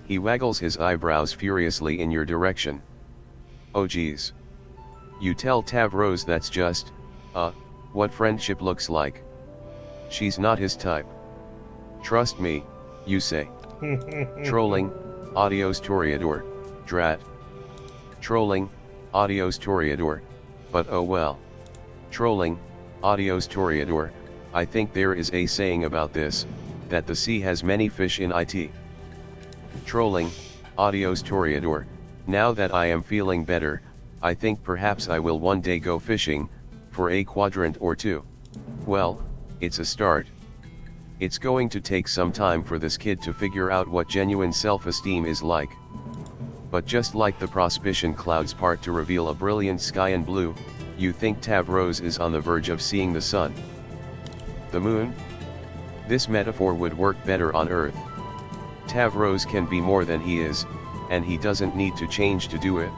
He waggles his eyebrows furiously in your direction. Oh geez. You tell Tavros that's just, what friendship looks like. She's not his type. Trust me, you say. Trolling, Adios Toreador, drat. Trolling, Adios Toreador, but oh well. Trolling, Adios Toreador, I think there is a saying about this, that the sea has many fish in it. Trolling, Adios Toreador, now that I am feeling better, I think perhaps I will one day go fishing, for a quadrant or two. Well, it's a start. It's going to take some time for this kid to figure out what genuine self-esteem is like. But just like the Prospition clouds part to reveal a brilliant sky and blue, you think Tavros is on the verge of seeing the sun. The moon? This metaphor would work better on Earth. Tavros can be more than he is, and he doesn't need to change to do it.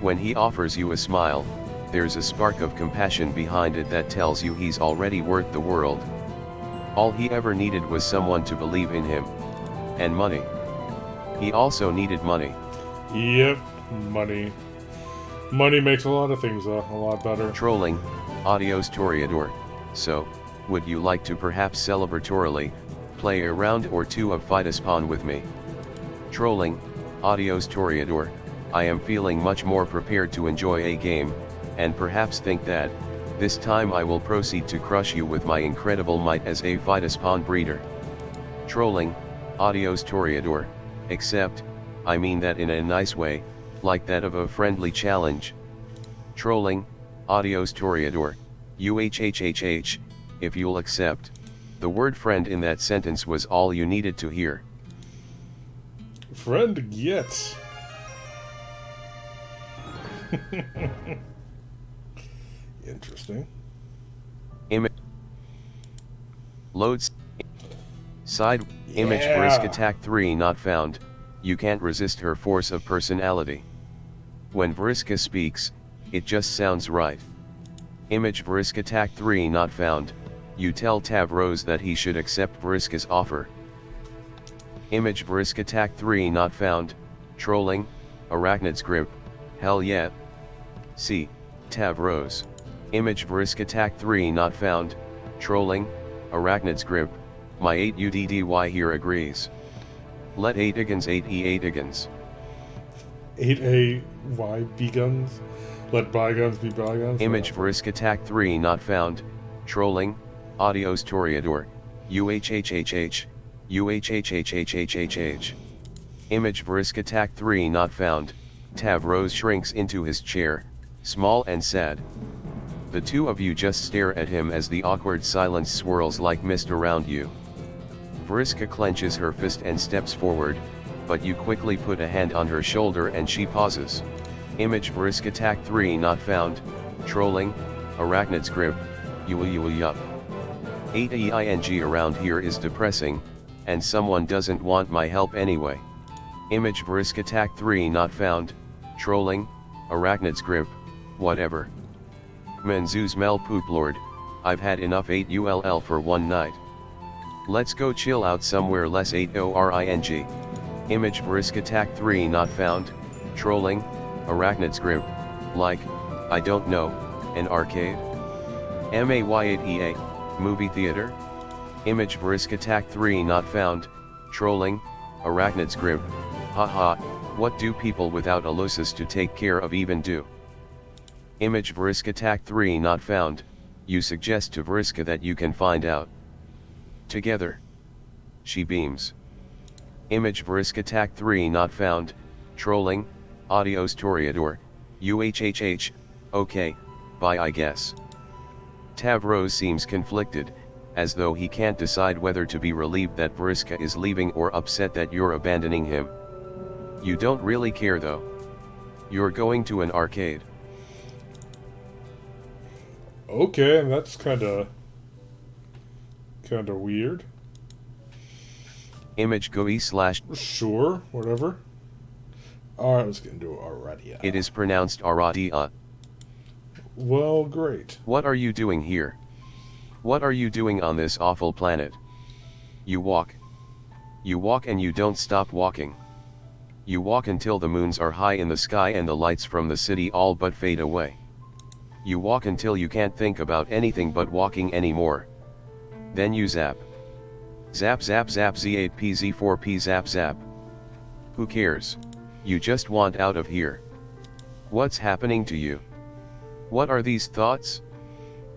When he offers you a smile, there's a spark of compassion behind it that tells you he's already worth the world. All he ever needed was someone to believe in him. And money. He also needed money. Yep, money. Money makes a lot of things a lot better. Trolling, Adios Toreador, so, would you like to perhaps celebratorily play a round or two of Fight-a-Spawn with me? Trolling, Adios Toreador, I am feeling much more prepared to enjoy a game, and perhaps think that, this time I will proceed to crush you with my incredible might as a Fight-a-Spawn breeder. Trolling, Adios Toreador, except, I mean that in a nice way, like that of a friendly challenge. Trolling, Adios Toreador, UHHHH, if you'll accept. The word friend in that sentence was all you needed to hear. Friend gets. Interesting. Image. Loads. Side. Yeah. Image Brisk Attack 3 not found. You can't resist her force of personality. When Vriska speaks, it just sounds right. Image Brisk Attack 3 not found. You tell Tavros that he should accept Vriska's offer. Image Brisk Attack 3 not found. Trolling, Arachnid's grip, hell yeah. See, Tavros. Image Brisk Attack 3 not found. Trolling, Arachnid's grip, my 8UDDY here agrees. Let 8 Igans 8E 8 Igans. 8A-Y B-guns? Let bygones be bygones? Image Brisk Attack 3 not found. Trolling, Adios Toreador, UHHHH, UHHHHHHH. Image Brisk Attack 3 not found. Tavros shrinks into his chair, small and sad. The two of you just stare at him as the awkward silence swirls like mist around you. Vriska clenches her fist and steps forward, but you quickly put a hand on her shoulder and she pauses. Image Brisk Attack 3 not found. Trolling, Arachnid's grip, yup. 8EING around here is depressing, and someone doesn't want my help anyway. Image Brisk Attack 3 not found. Trolling, Arachnid's grip, whatever. Menzus Mel Poop Lord, I've had enough 8 ULL for one night. Let's go chill out somewhere less 8 ORING. Image Brisk Attack 3 not found, trolling, Arachnid's grip, like, I don't know, an arcade? MAY8EA, movie theater? Image Brisk Attack 3 not found, trolling, Arachnid's grip, haha, what do people without a lusus to take care of even do? Image Brisk Attack 3 not found, you suggest to Vriska that you can find out. Together. She beams. Image Brisk Attack 3 not found, trolling, Adios Toreador, UHHH, okay, bye I guess. Tavros seems conflicted, as though he can't decide whether to be relieved that Vriska is leaving or upset that you're abandoning him. You don't really care though. You're going to an arcade. Okay, that's kinda weird. Image GUI / Sure, whatever. Alright, let's get into Aradia. It is pronounced Aradia. Well, great. What are you doing here? What are you doing on this awful planet? You walk. You walk and you don't stop walking. You walk until the moons are high in the sky and the lights from the city all but fade away. You walk until you can't think about anything but walking anymore. Then you zap. Zap zap zap Z8P Z4P zap zap. Who cares? You just want out of here. What's happening to you? What are these thoughts?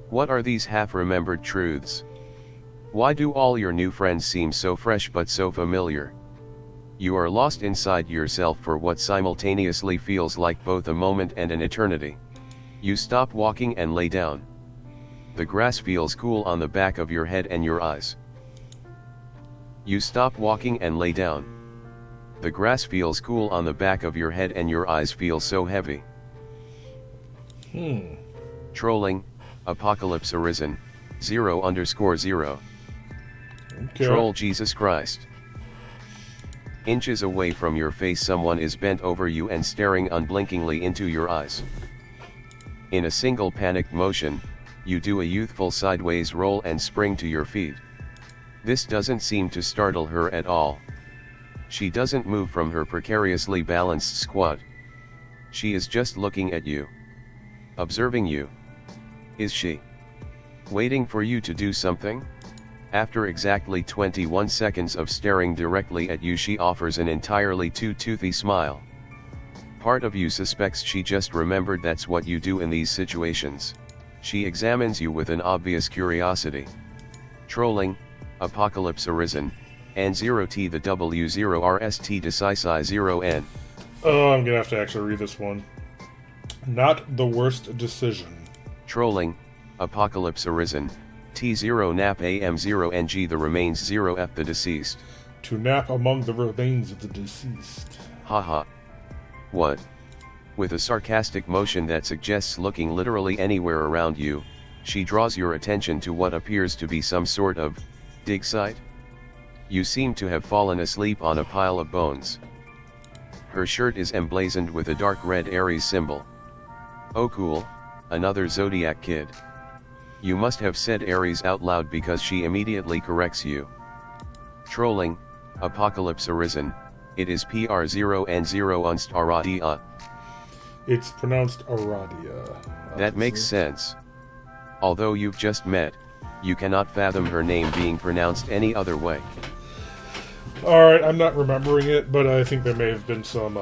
What are these half-remembered truths? Why do all your new friends seem so fresh but so familiar? You are lost inside yourself for what simultaneously feels like both a moment and an eternity. You stop walking and lay down. The grass feels cool on the back of your head and your eyes. You stop walking and lay down. The grass feels cool on the back of your head and your eyes feel so heavy. Trolling, Apocalypse Arisen, 0_0. Okay. Troll Jesus Christ. Inches away from your face someone is bent over you and staring unblinkingly into your eyes. In a single panicked motion, you do a youthful sideways roll and spring to your feet. This doesn't seem to startle her at all. She doesn't move from her precariously balanced squat. She is just looking at you. Observing you. Is she waiting for you to do something? After exactly 21 seconds of staring directly at you, she offers an entirely too toothy smile. Part of you suspects she just remembered that's what you do in these situations. She examines you with an obvious curiosity. Trolling, Apocalypse Arisen, N0T the W0RST Decisi 0N. Oh, I'm gonna have to actually read this one. Not the worst decision. Trolling, Apocalypse Arisen, T0 nap AM0NG the remains 0F the deceased. To nap among the remains of the deceased. Haha. What? With a sarcastic motion that suggests looking literally anywhere around you, she draws your attention to what appears to be some sort of dig site. You seem to have fallen asleep on a pile of bones. Her shirt is emblazoned with a dark red Aries symbol. Oh cool, another Zodiac kid. You must have said Aries out loud because she immediately corrects you. Trolling, Apocalypse Arisen, it is PR0N0 unst Aradia. It's pronounced Aradia. That makes sense. Although you've just met, you cannot fathom her name being pronounced any other way. Alright, I'm not remembering it, but I think there may have been some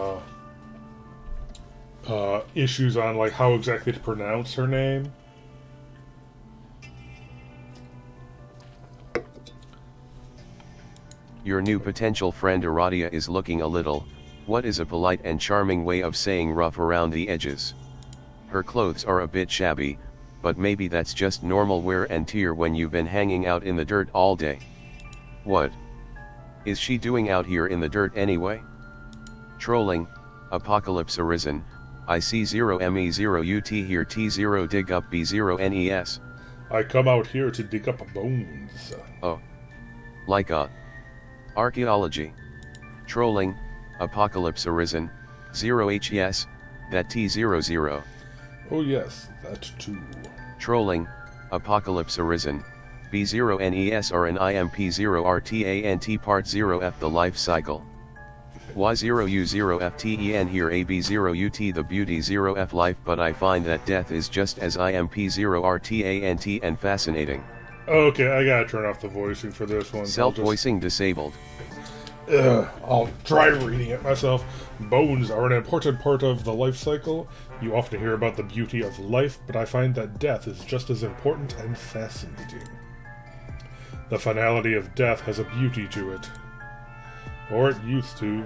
issues on like how exactly to pronounce her name. Your new potential friend Aradia is looking a little, what is a polite and charming way of saying rough around the edges. Her clothes are a bit shabby, but maybe that's just normal wear and tear when you've been hanging out in the dirt all day. What is she doing out here in the dirt anyway? Trolling, Apocalypse Arisen, I see 0ME0UT here T0 dig up B0NES. I come out here to dig up bones. Oh. Like archaeology. Trolling, Apocalypse Arisen, 0H yes, That T00. Oh yes, that too. Trolling, Apocalypse Arisen, B0NESRNIMP0RTANT Part 0F The Life Cycle. Y0U0FTEN here AB0UT The beauty 0F life, but I find that death is just as IMP0RTANT and fascinating. Okay, I gotta turn off the voicing for this one. Self-voicing disabled. I'll try reading it myself. Bones are an important part of the life cycle. You often hear about the beauty of life, but I find that death is just as important and fascinating. The finality of death has a beauty to it. Or it used to.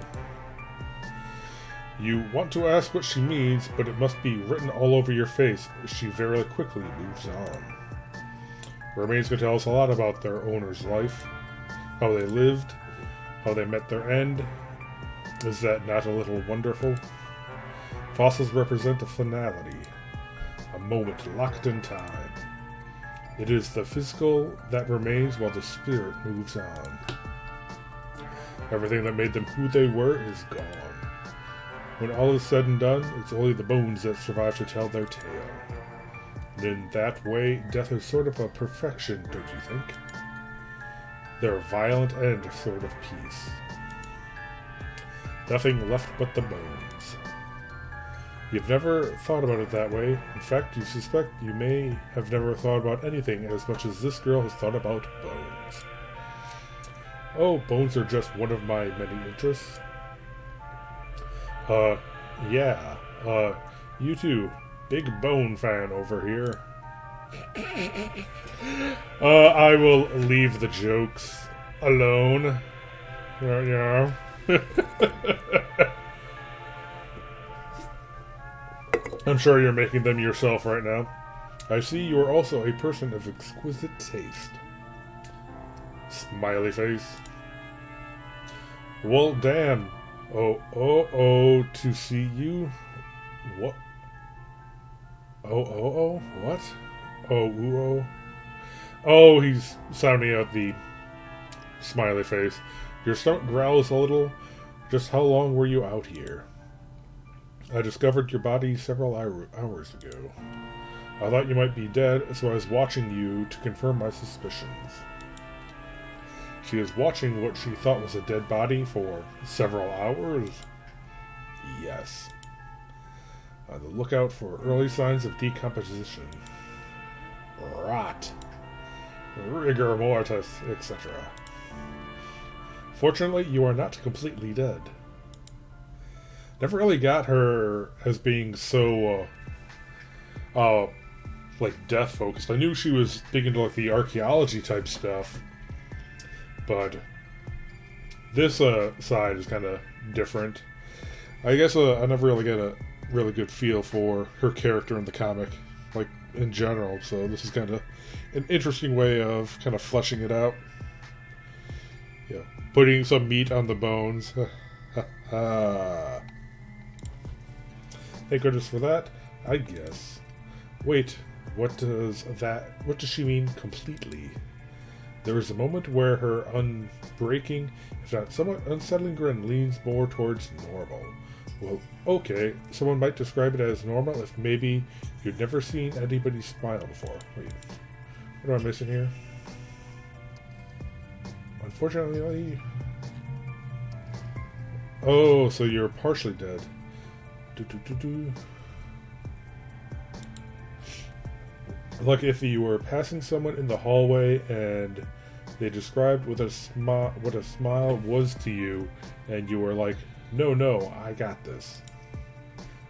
You want to ask what she means, but it must be written all over your face. She very quickly moves on. Remains can tell us a lot about their owner's life, how they lived, how they met their end. Is that not a little wonderful? Fossils represent a finality, a moment locked in time. It is the physical that remains while the spirit moves on. Everything that made them who they were is gone. When all is said and done, it's only the bones that survive to tell their tale. And in that way, death is sort of a perfection, don't you think? Their violent end, sort of peace. Nothing left but the bones. You've never thought about it that way. In fact, you suspect you may have never thought about anything as much as this girl has thought about bones. Oh, bones are just one of my many interests. Yeah. You too. Big bone fan over here. I will leave the jokes alone. Yeah. I'm sure you're making them yourself right now. I see you are also a person of exquisite taste. Smiley face. Well, damn. Oh, to see you? What? Oh, what? Oh. Oh, he's sounding out the smiley face. Your stomach growls a little. Just how long were you out here? I discovered your body several hours ago. I thought you might be dead, so I was watching you to confirm my suspicions. She was watching what she thought was a dead body for several hours? Yes. On the lookout for early signs of decomposition. Rot. Rigor mortis, etc. Fortunately, you are not completely dead. Never really got her as being so, death focused. I knew she was big into, the archaeology type stuff. But this side is kind of different. I guess I never really get a really good feel for her character in the comic, in general. So this is kind of an interesting way of kind of fleshing it out. Yeah, putting some meat on the bones. Thank goodness for that, I guess. Wait, what does she mean completely? There is a moment where her unbreaking, if not somewhat unsettling grin leans more towards normal. Well, okay, someone might describe it as normal if maybe you'd never seen anybody smile before. Wait, what am I missing here? Unfortunately, oh, so you're partially dead. Like if you were passing someone in the hallway and they described what a smile was to you, and you were like, no, I got this.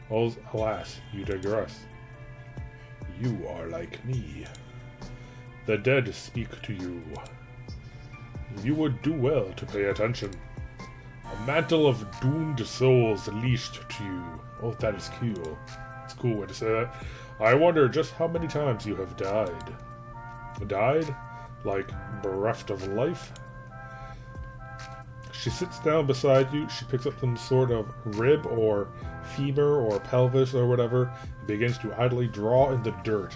Alas, you digress. You are like me. The dead speak to you. You would do well to pay attention. A mantle of doomed souls leashed to you. Oh, that is cool. It's a cool way to say that. I wonder just how many times you have died. Died? Like, bereft of life? She sits down beside you, she picks up some sort of rib or femur or pelvis or whatever, and begins to idly draw in the dirt.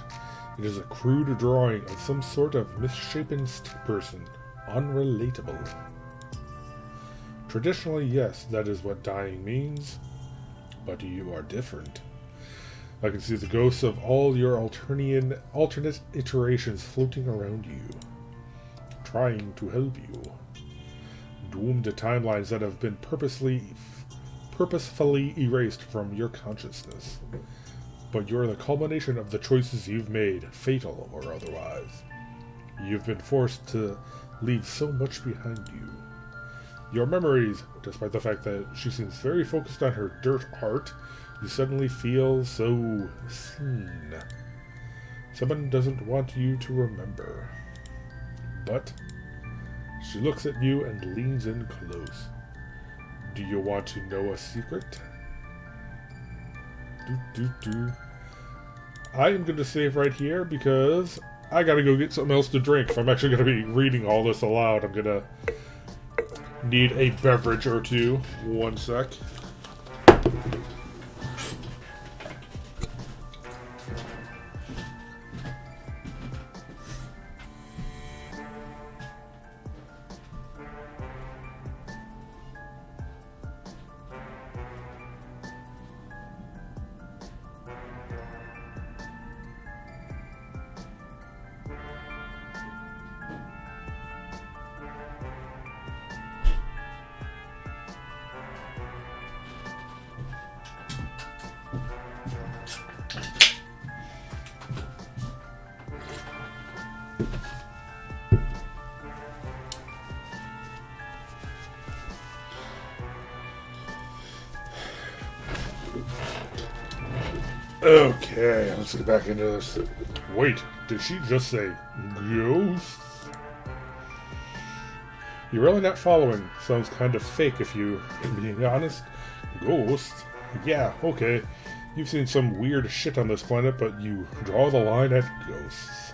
It is a crude drawing of some sort of misshapen person. Unrelatable. Traditionally, yes, that is what dying means. but you are different. I can see the ghosts of all your alternate iterations floating around you, trying to help you. Doomed to timelines that have been purposefully erased from your consciousness. But you're the culmination of the choices you've made, fatal or otherwise. You've been forced to leave so much behind you. Your memories, despite the fact that she seems very focused on her dirt art, you suddenly feel so seen. Someone doesn't want you to remember. But she looks at you and leans in close. Do you want to know a secret? I am going to save right here because I gotta go get something else to drink. If I'm actually going to be reading all this aloud, I'm going to need a beverage or two. One sec. Okay, let's get back into this. Wait, did she just say ghosts? You're really not following. Sounds kind of fake if you're being honest. Ghosts? Yeah, okay. You've seen some weird shit on this planet, but you draw the line at ghosts.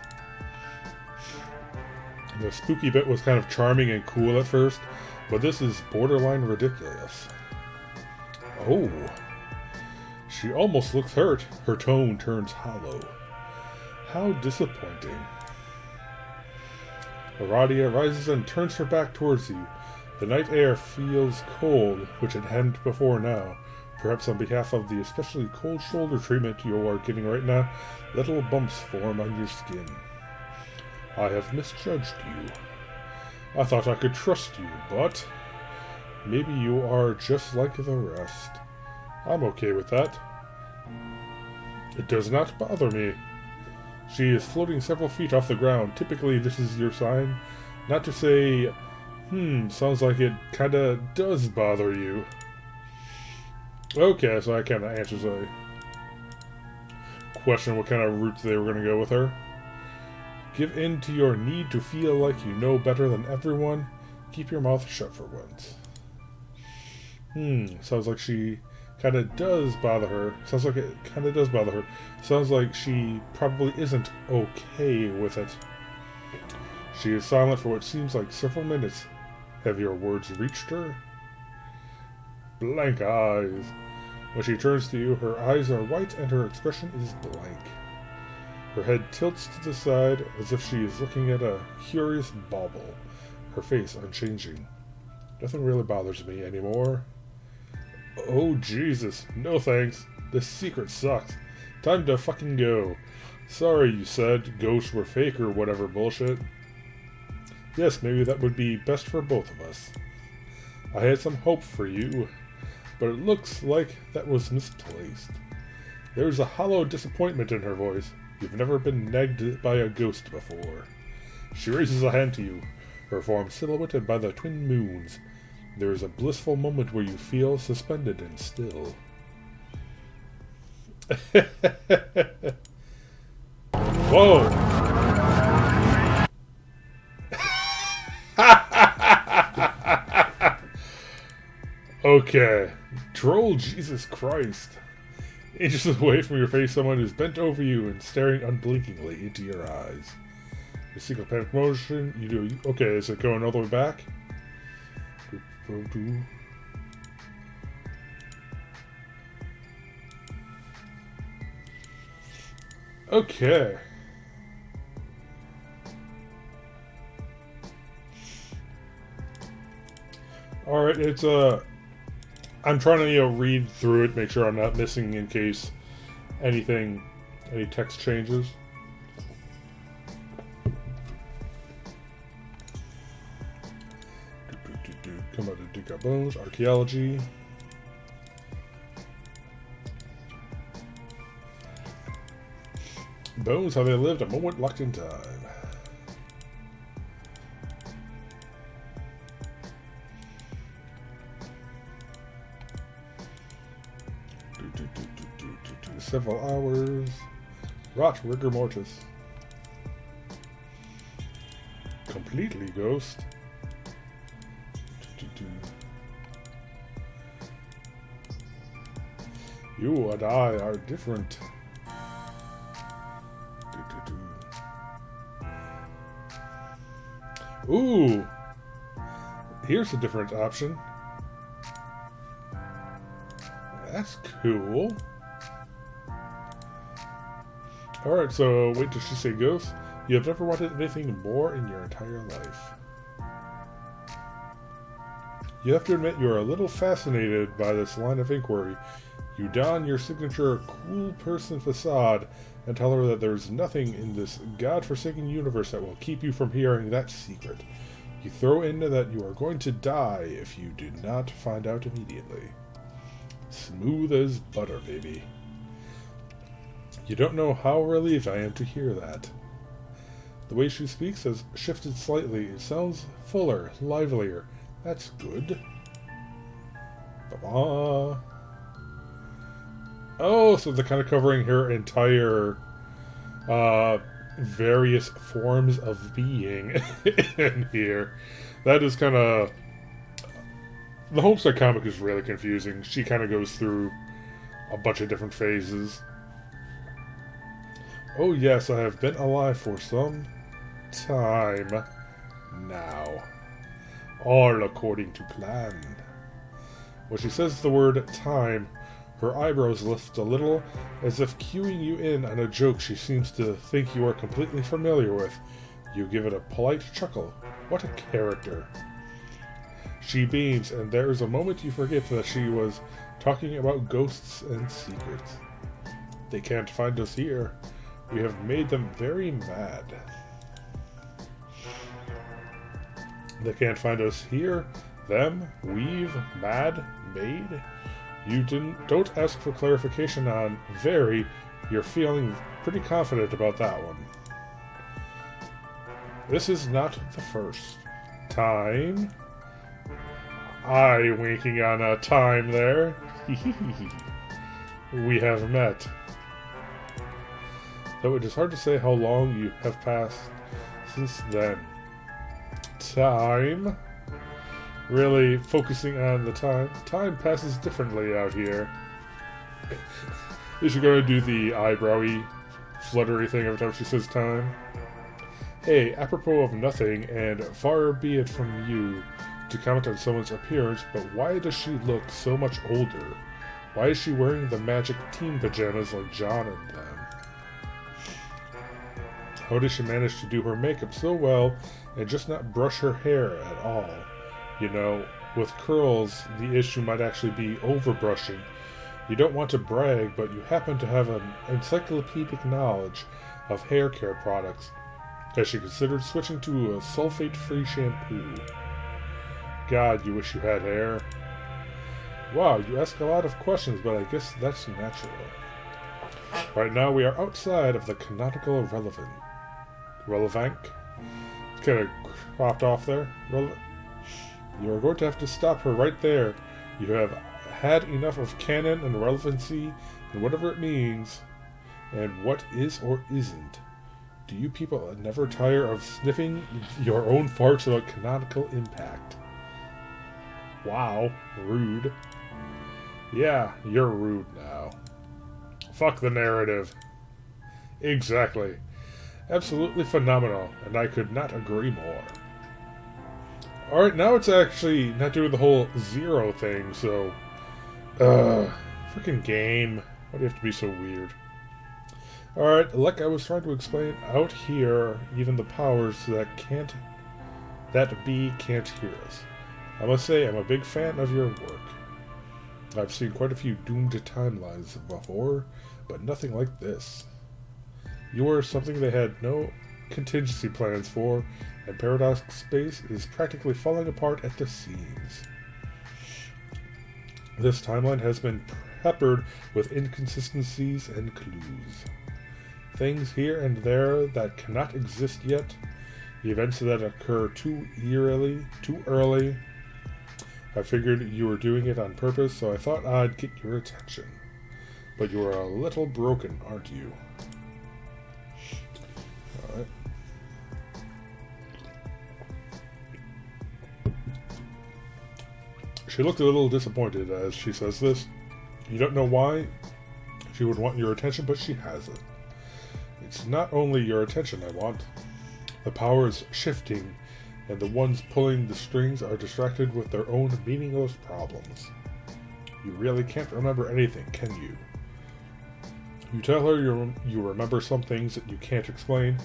The spooky bit was kind of charming and cool at first, but this is borderline ridiculous. Oh. She almost looks hurt. Her tone turns hollow. How disappointing. Aradia rises and turns her back towards you. The night air feels cold, which it hadn't before now. Perhaps on behalf of the especially cold shoulder treatment you are getting right now, little bumps form on your skin. I have misjudged you. I thought I could trust you, but maybe you are just like the rest. I'm okay with that. It does not bother me. She is floating several feet off the ground. Typically, this is your sign. Not to say, sounds like it kinda does bother you. Okay, so that kinda answers a question what kind of route they were gonna go with her. Give in to your need to feel like you know better than everyone. Keep your mouth shut for once. Sounds like she kind of does bother her. Sounds like it kind of does bother her. Sounds like she probably isn't okay with it. She is silent for what seems like several minutes. Have your words reached her? Blank eyes. When she turns to you, her eyes are white and her expression is blank. Her head tilts to the side as if she is looking at a curious bauble, her face unchanging. Nothing really bothers me anymore. Oh, Jesus. No thanks. This secret sucks. Time to fucking go. Sorry, you said ghosts were fake or whatever bullshit. Yes, maybe that would be best for both of us. I had some hope for you, but it looks like that was misplaced. There's a hollow disappointment in her voice. You've never been nagged by a ghost before. She raises a hand to you, her form silhouetted by the twin moons. There is a blissful moment where you feel suspended and still. Whoa! Okay. Troll, Jesus Christ. Inches away from your face, someone is bent over you and staring unblinkingly into your eyes. A single panic motion, you do... Okay, is it going all the way back? Okay. Alright, it's I'm trying to, read through it, make sure I'm not missing in case any text changes. Come out to dig up bones, archaeology. Bones, how they lived, a moment locked in time. Several hours. Rot, rigor mortis. Completely ghost. You and I are different. Ooh! Here's a different option. That's cool. Alright, so wait, did she say ghost? You have never wanted anything more in your entire life. You have to admit you are a little fascinated by this line of inquiry. You don your signature cool person facade and tell her that there's nothing in this godforsaken universe that will keep you from hearing that secret. You throw in that you are going to die if you do not find out immediately. Smooth as butter, baby. You don't know how relieved I am to hear that. The way she speaks has shifted slightly. It sounds fuller, livelier. That's good. Ba-ba. Oh, so they're kind of covering her entire various forms of being in here. That is kind of... The Homestead comic is really confusing. She kind of goes through a bunch of different phases. Oh yes, I have been alive for some time now. All according to plan. When she says the word time, her eyebrows lift a little, as if cueing you in on a joke she seems to think you are completely familiar with. You give it a polite chuckle. What a character. She beams, and there is a moment you forget that she was talking about ghosts and secrets. They can't find us here. We have made them very mad. They can't find us here? Them? We've? Mad? Made? You don't ask for clarification on very. You're feeling pretty confident about that one. This is not the first time. Eye winking on a time there. We have met. Though it is hard to say how long you have passed since then. Time? Really focusing on the time. Time passes differently out here. Is she going to do the eyebrowy, fluttery thing every time she says time? Hey, apropos of nothing, and far be it from you to comment on someone's appearance, but why does she look so much older? Why is she wearing the magic team pajamas like John and them? How does she manage to do her makeup so well and just not brush her hair at all? You know, with curls, the issue might actually be overbrushing. You don't want to brag, but you happen to have an encyclopedic knowledge of hair care products. Has she considered switching to a sulfate-free shampoo? God, you wish you had hair. Wow, you ask a lot of questions, but I guess that's natural. Right now we are outside of the canonical relevant. It's kind of cropped off there. You are going to have to stop her right there. You have had enough of canon and relevancy and whatever it means, and what is or isn't. Do you people never tire of sniffing your own farts about canonical impact? Wow, rude. Yeah, you're rude now. Fuck the narrative. Exactly. Absolutely phenomenal, and I could not agree more. Alright, now it's actually not doing the whole zero thing, so... freaking game. Why do you have to be so weird? Alright, like I was trying to explain, out here, even the powers can't hear us. I must say, I'm a big fan of your work. I've seen quite a few doomed timelines before, but nothing like this. You are something they had no contingency plans for, and Paradox Space is practically falling apart at the seams. This timeline has been peppered with inconsistencies and clues. Things here and there that cannot exist yet, events that occur too early. I figured you were doing it on purpose, so I thought I'd get your attention. But you are a little broken, aren't you? Alright. She looked a little disappointed as she says this. You don't know why she would want your attention, but she has it. It's not only your attention I want. The power is shifting, and the ones pulling the strings are distracted with their own meaningless problems. You really can't remember anything, can you? You tell her you remember some things that you can't explain,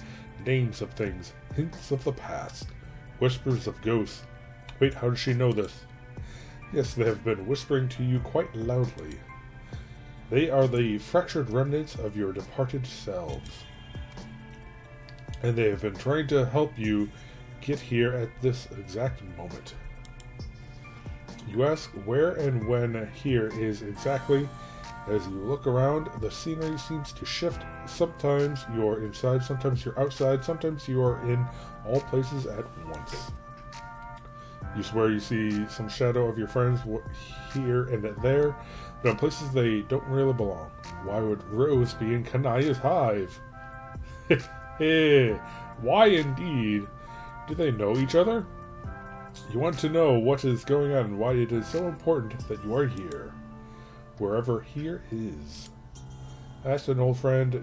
names of things, hints of the past, whispers of ghosts. Wait, how does she know this? Yes, they have been whispering to you quite loudly. They are the fractured remnants of your departed selves. And they have been trying to help you get here at this exact moment. You ask where and when here is exactly. As you look around, the scenery seems to shift. Sometimes you're inside, sometimes you're outside, sometimes you are in all places at once. You swear you see some shadow of your friends here and there, but in places they don't really belong. Why would Rose be in Kanaya's hive? Why indeed? Do they know each other? You want to know what is going on and why it is so important that you are here. Wherever here is. Ask an old friend's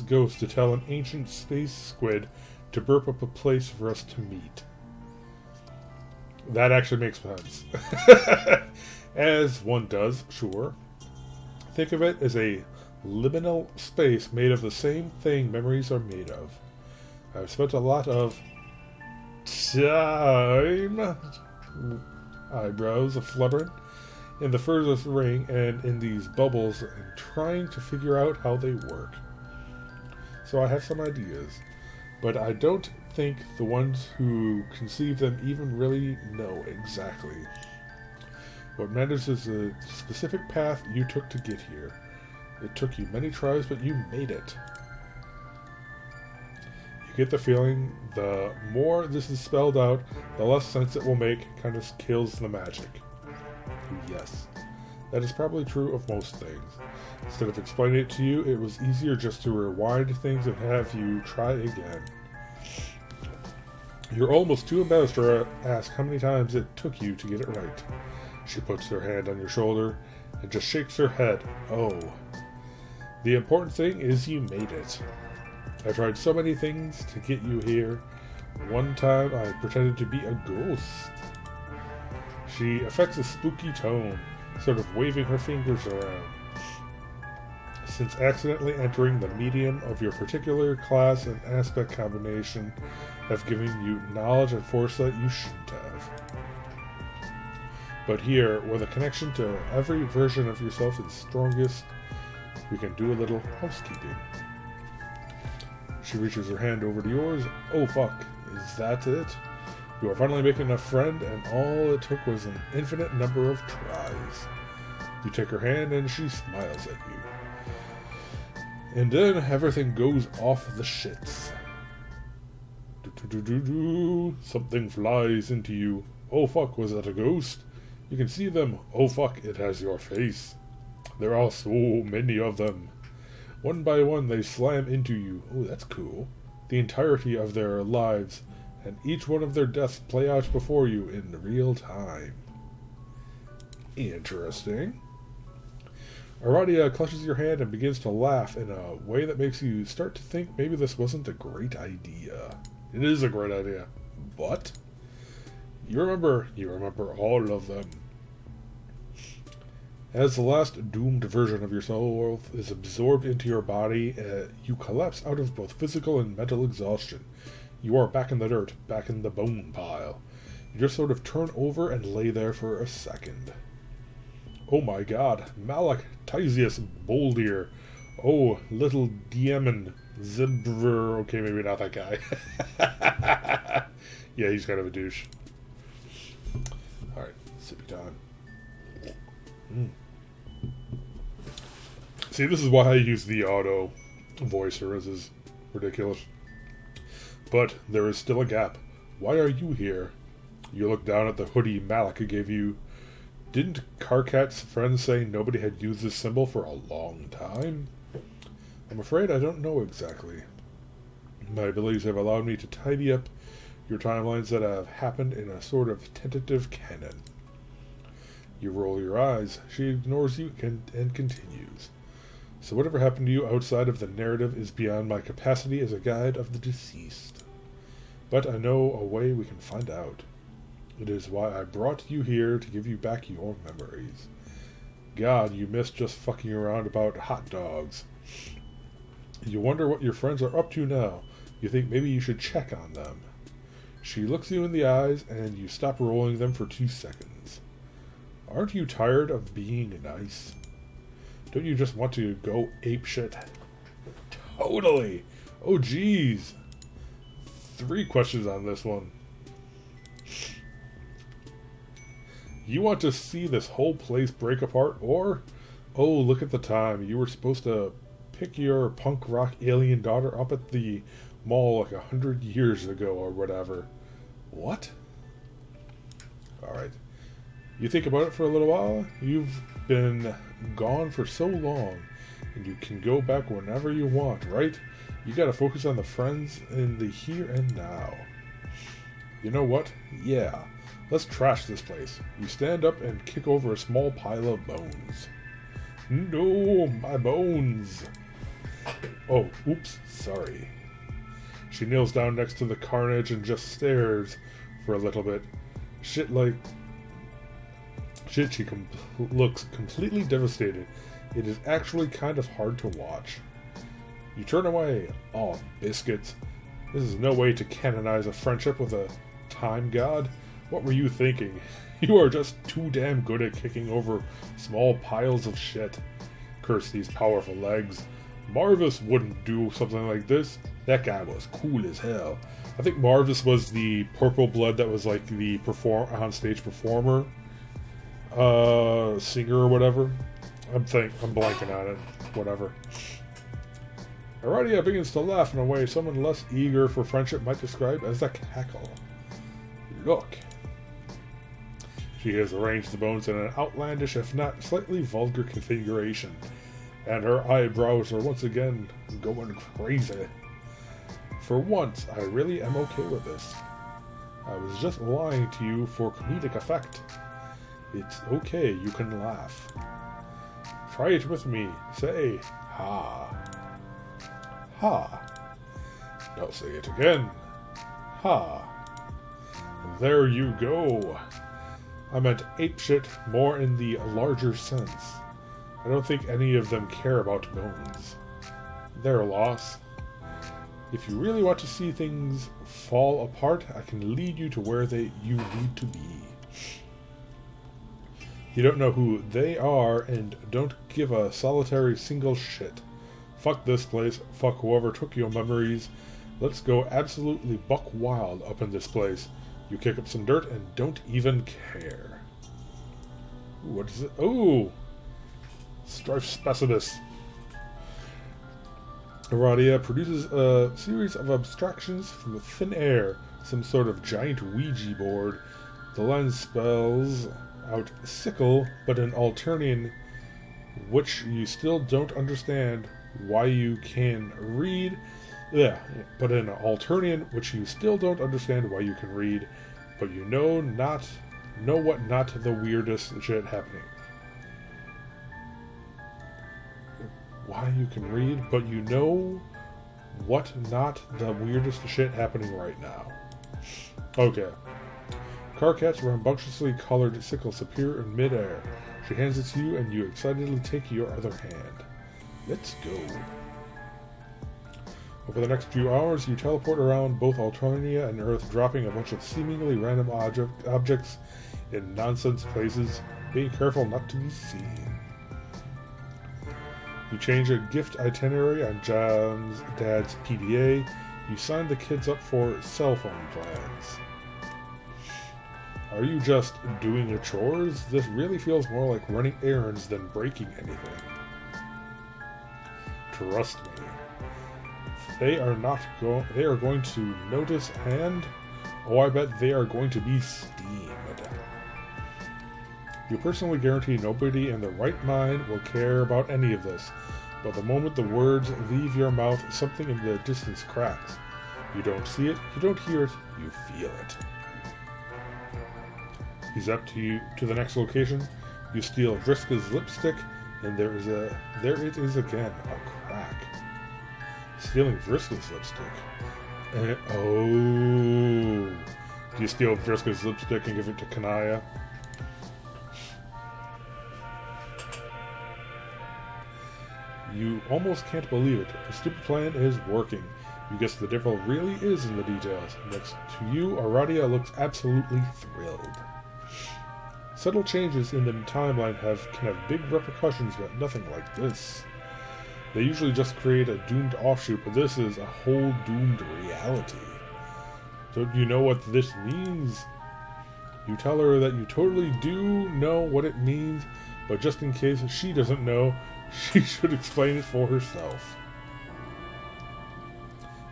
ghost to tell an ancient space squid to burp up a place for us to meet. That actually makes sense. As one does, sure. Think of it as a liminal space made of the same thing memories are made of. I've spent a lot of time, eyebrows fluttering, in the furthest ring and in these bubbles and trying to figure out how they work. So I have some ideas, but I don't think the ones who conceive them even really know exactly. What matters is the specific path you took to get here. It took you many tries, but you made it. You get the feeling the more this is spelled out, the less sense it will make. Kind of kills the magic. Yes, that is probably true of most things. Instead of explaining it to you, it was easier just to rewind things and have you try again. You're almost too embarrassed to ask how many times it took you to get it right. She puts her hand on your shoulder and just shakes her head. Oh. The important thing is you made it. I tried so many things to get you here. One time I pretended to be a ghost. She affects a spooky tone, sort of waving her fingers around. Since accidentally entering the medium of your particular class and aspect combination have given you knowledge and foresight you shouldn't have. But here, where the connection to every version of yourself is strongest, we can do a little housekeeping. She reaches her hand over to yours. Oh fuck, is that it? You are finally making a friend, and all it took was an infinite number of tries. You take her hand, and she smiles at you. And then everything goes off the shits. Something flies into you. Oh fuck, was that a ghost? You can see them. Oh fuck, it has your face. There are so many of them. One by one they slam into you. Oh, that's cool. The entirety of their lives, and each one of their deaths play out before you in real time. Interesting. Aradia clutches your hand and begins to laugh in a way that makes you start to think maybe this wasn't a great idea. It is a great idea, but you remember all of them. As the last doomed version of yourself is absorbed into your body, you collapse out of both physical and mental exhaustion. You are back in the dirt, back in the bone pile. You just sort of turn over and lay there for a second. Oh my god, Malak Tisius Boldir. Oh, little Diemen Zibr. Okay, maybe not that guy. Yeah, he's kind of a douche. Alright, sippy time. See, this is why I use the auto voicer. This is ridiculous. But there is still a gap. Why are you here? You look down at the hoodie Malak gave you. Didn't Karkat's friends say nobody had used this symbol for a long time? I'm afraid I don't know exactly. My abilities have allowed me to tidy up your timelines that have happened in a sort of tentative canon. You roll your eyes. She ignores you and continues. So whatever happened to you outside of the narrative is beyond my capacity as a guide of the deceased. But I know a way we can find out. It is why I brought you here, to give you back your memories. God, you miss just fucking around about hot dogs. You wonder what your friends are up to now. You think maybe you should check on them. She looks you in the eyes, and you stop rolling them for 2 seconds. Aren't you tired of being nice? Don't you just want to go apeshit? Totally! Oh, jeez! 3 questions on this one. You want to see this whole place break apart, or... Oh, look at the time. You were supposed to pick your punk rock alien daughter up at the mall like 100 years ago, or whatever. What? Alright. You think about it for a little while? You've been gone for so long, and you can go back whenever you want, right? You gotta focus on the friends in the here and now. You know what? Yeah. Let's trash this place. You stand up and kick over a small pile of bones. No, my bones. Oh, oops, sorry. She kneels down next to the carnage and just stares for a little bit. She looks completely devastated. It is actually kind of hard to watch. You turn away. Oh, biscuits. This is no way to canonize a friendship with a time god. What were you thinking? You are just too damn good at kicking over small piles of shit. Curse these powerful legs. Marvis wouldn't do something like this. That guy was cool as hell. I think Marvis was the purple blood that was like the on-stage performer, singer or whatever. I'm blanking on it. Whatever. Aradia begins to laugh in a way someone less eager for friendship might describe as a cackle. Look. She has arranged the bones in an outlandish, if not slightly vulgar configuration, and her eyebrows are once again going crazy. For once, I really am okay with this. I was just lying to you for comedic effect. It's okay, you can laugh. Try it with me. Say, ha. Ha. Now say it again. Ha. There you go. I meant apeshit more in the larger sense. I don't think any of them care about bones. Their loss. If you really want to see things fall apart, I can lead you to where you need to be. You don't know who they are, and don't give a solitary single shit. Fuck this place, fuck whoever took your memories. Let's go absolutely buck wild up in this place. You kick up some dirt and don't even care. Ooh, what is it? Oh! Strife Specimus. Aradia produces a series of abstractions from thin air, some sort of giant Ouija board. The lens spells out sickle, but an Alternian which you still don't understand why you can read. Yeah, but an Alternian which you still don't understand why you can read, but you know what not the weirdest shit happening. Why you can read, but you know what not the weirdest shit happening right now. Okay. Karkat's rambunctiously colored sickles appear in midair. She hands it to you, and you excitedly take your other hand. Let's go. Over the next few hours, you teleport around both Alternia and Earth, dropping a bunch of seemingly random objects in nonsense places. Be careful not to be seen. You change a gift itinerary on John's dad's PDA. You sign the kids up for cell phone plans. Are you just doing your chores? This really feels more like running errands than breaking anything. Trust me. They are going to notice, and I bet they are going to be steamed. You personally guarantee nobody in their right mind will care about any of this, but the moment the words leave your mouth, something in the distance cracks. You don't see it, you don't hear it, you feel it. He's up to the next location. You steal Vriska's lipstick, and there it is again, a crack. Stealing Vriska's lipstick. And do you steal Vriska's lipstick and give it to Kanaya? You almost can't believe it. The stupid plan is working. You guess the devil really is in the details. Next to you, Aradia looks absolutely thrilled. Subtle changes in the timeline can have big repercussions, but nothing like this. They usually just create a doomed offshoot, but this is a whole doomed reality. Don't you know what this means? You tell her that you totally do know what it means, but just in case she doesn't know, she should explain it for herself.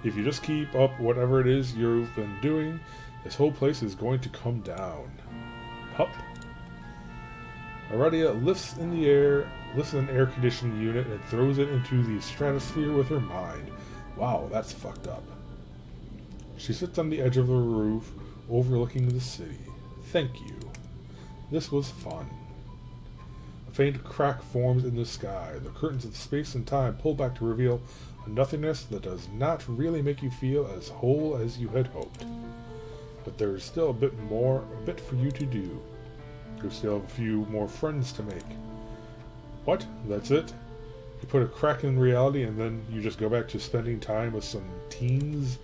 If you just keep up whatever it is you've been doing, this whole place is going to come down. Hup. Aradia lifts an air conditioning unit and throws it into the stratosphere with her mind. Wow, that's fucked up. She sits on the edge of the roof, overlooking the city. Thank you. This was fun. A faint crack forms in the sky. The curtains of space and time pull back to reveal a nothingness that does not really make you feel as whole as you had hoped. But there is still a bit for you to do. You still have a few more friends to make. What? That's it? You put a crack in reality and then you just go back to spending time with some teens?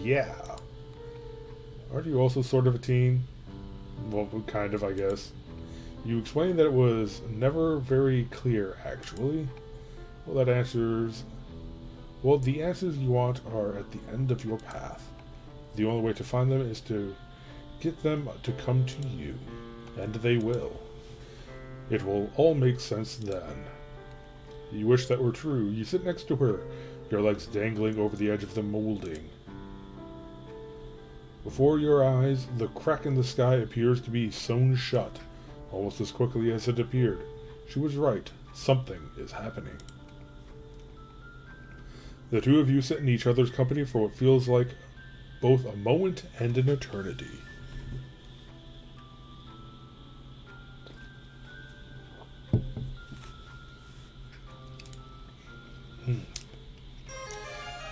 Yeah. Aren't you also sort of a teen? Well, kind of, I guess. You explained that it was never very clear, actually. Well, the answers you want are at the end of your path. The only way to find them is to get them to come to you. And they will. It will all make sense then. You wish that were true. You sit next to her, your legs dangling over the edge of the molding. Before your eyes, the crack in the sky appears to be sewn shut, almost as quickly as it appeared. She was right. Something is happening. The two of you sit in each other's company for what feels like both a moment and an eternity.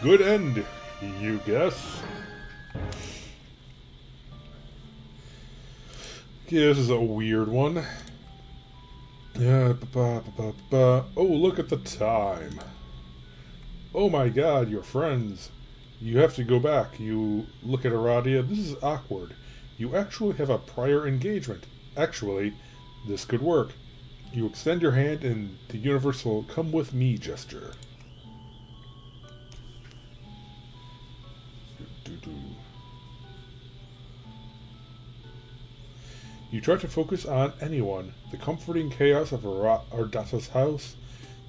Good end, you guess. Okay, this is a weird one. Oh, look at the time. Oh my god, you're friends. You have to go back. You look at Aradia. This is awkward. You actually have a prior engagement. Actually, this could work. You extend your hand in the universal come with me gesture. You try to focus on anyone, the comforting chaos of Ardata's house,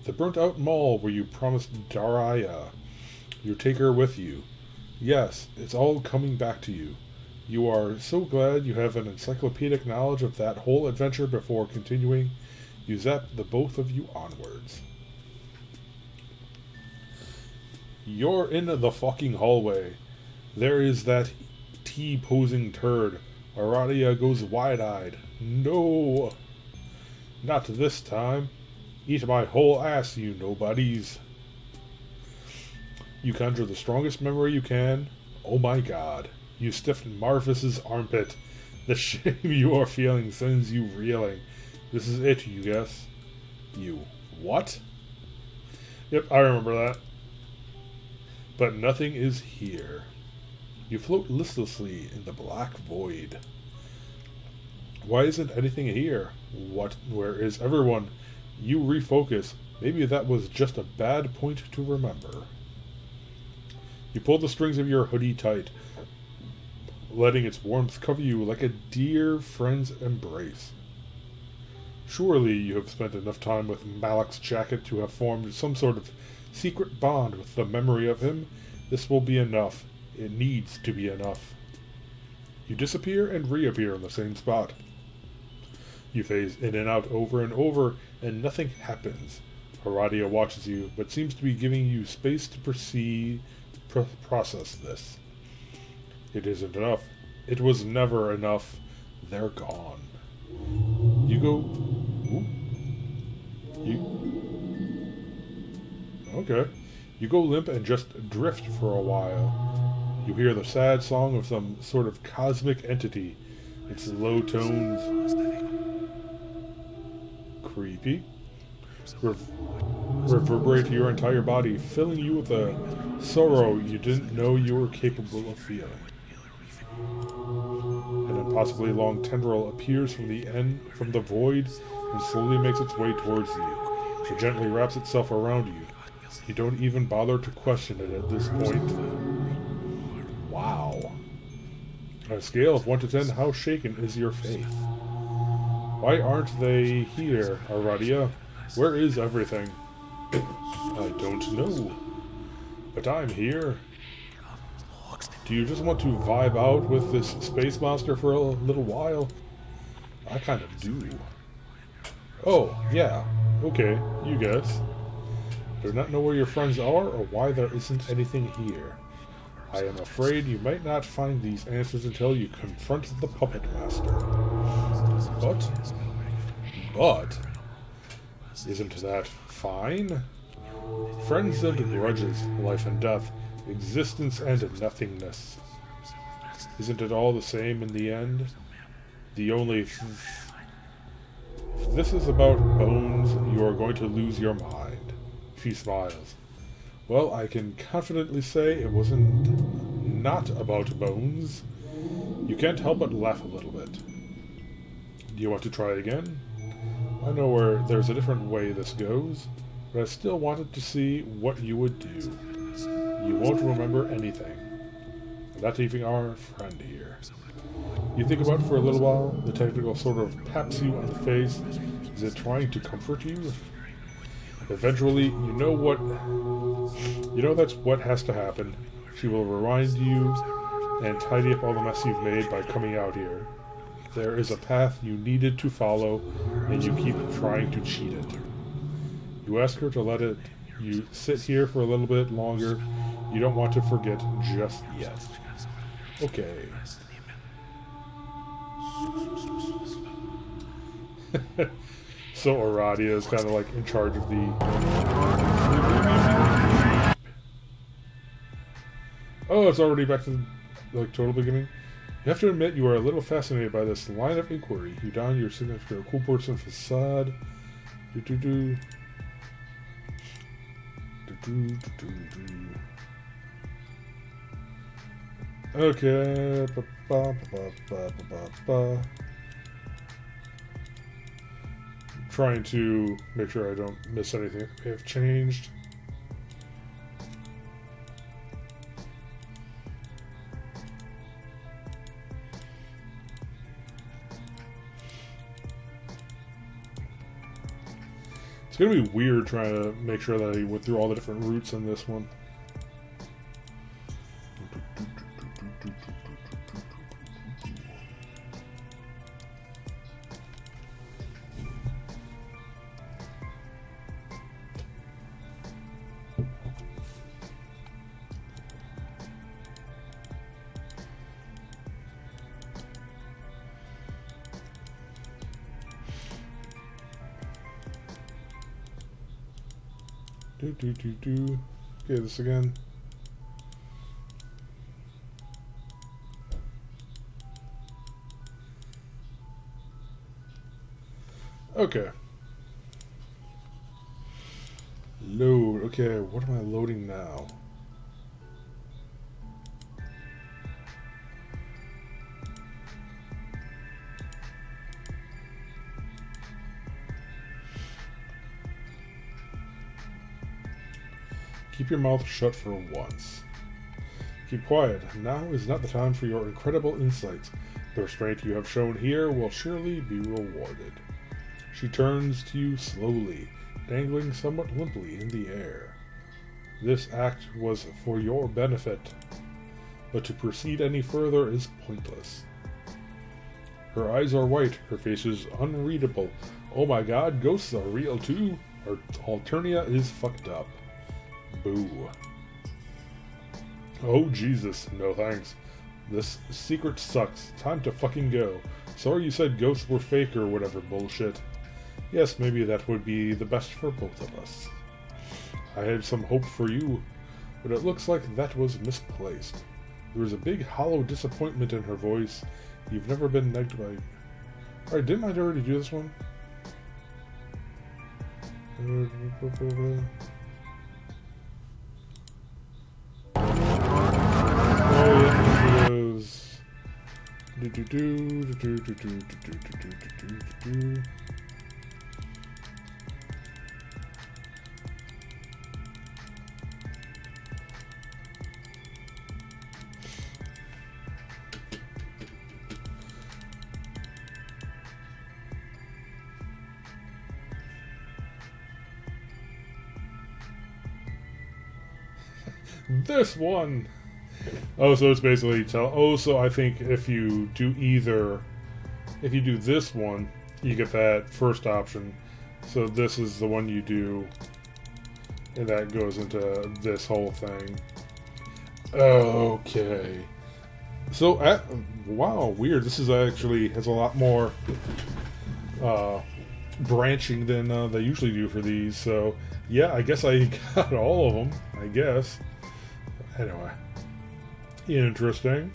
the burnt-out mall where you promised Daria you take her with you. Yes, it's all coming back to you. You are so glad you have an encyclopedic knowledge of that whole adventure before continuing. You zap the both of you onwards. You're in the fucking hallway. There is that T-posing turd. Aradia goes wide-eyed. No! Not this time. Eat my whole ass, you nobodies. You conjure the strongest memory you can. Oh my god. You stiffen Marvis's armpit. The shame you are feeling sends you reeling. This is it, you guess. You. What? Yep, I remember that. But nothing is here. You float listlessly in the black void. Why isn't anything here? Where is everyone? You refocus. Maybe that was just a bad point to remember. You pull the strings of your hoodie tight, letting its warmth cover you like a dear friend's embrace. Surely you have spent enough time with Malak's jacket to have formed some sort of secret bond with the memory of him. This will be enough. It needs to be enough. You disappear and reappear in the same spot. You phase in and out over and over, and nothing happens. Aradia watches you, but seems to be giving you space to process this. It isn't enough. It was never enough. They're gone. You go... Okay. You go limp and just drift for a while. You hear the sad song of some sort of cosmic entity. Its low tones... creepy. Reverberate to your entire body, filling you with a sorrow you didn't know you were capable of feeling. An impossibly long tendril appears from the void and slowly makes its way towards you. It gently wraps itself around you. You don't even bother to question it at this point. Wow. On a scale of 1 to 10, how shaken is your faith? Why aren't they here, Aradia? Where is everything? I don't know. But I'm here. Do you just want to vibe out with this space monster for a little while? I kind of do. Oh, yeah. Okay, you guess. Do not know where your friends are or why there isn't anything here. I am afraid you might not find these answers until you confront the Puppet Master. But... isn't that fine? Friends and grudges, life and death, existence and nothingness. Isn't it all the same in the end? The only... if this is about bones, you are going to lose your mind. She smiles. Well, I can confidently say it wasn't not about bones. You can't help but laugh a little bit. Do you want to try it again? I know where there's a different way this goes, but I still wanted to see what you would do. You won't remember anything. Not even our friend here. You think about it for a little while, the tentacle sort of taps you on the face. Is it trying to comfort you? Eventually, you know that's what has to happen. She will remind you and tidy up all the mess you've made by coming out here. There is a path you needed to follow, and you keep trying to cheat it. You ask her to let you sit here for a little bit longer. You don't want to forget just yet. Okay. So Aradia is kind of like in charge of the... Oh, it's already back to the total beginning. You have to admit you are a little fascinated by this line of inquiry. You don your signature cool person facade. Okay. Trying to make sure I don't miss anything that may have changed. It's going to be weird trying to make sure that I went through all the different routes in this one. Okay, this again. Okay. Load. Okay, what am I loading now? Keep your mouth shut for once. Keep quiet. Now is not the time for your incredible insights. The restraint you have shown here will surely be rewarded. She turns to you slowly, dangling somewhat limply in the air. This act was for your benefit, but to proceed any further is pointless. Her eyes are white, her face is unreadable. Oh my god, ghosts are real too. Her Alternia is fucked up. Boo. Oh Jesus, no thanks. This secret sucks. Time to fucking go. Sorry you said ghosts were fake or whatever bullshit. Yes, maybe that would be the best for both of us. I had some hope for you, but it looks like that was misplaced. There was a big hollow disappointment in her voice. You've never been negged by... Alright, didn't I already do this one? This one! Oh, so it's basically so I think if you do this one, you get that first option. So this is the one you do, and that goes into this whole thing. Okay. So, wow, weird. This is actually has a lot more branching than they usually do for these. So, yeah, I guess I got all of them, I guess. Anyway. Interesting.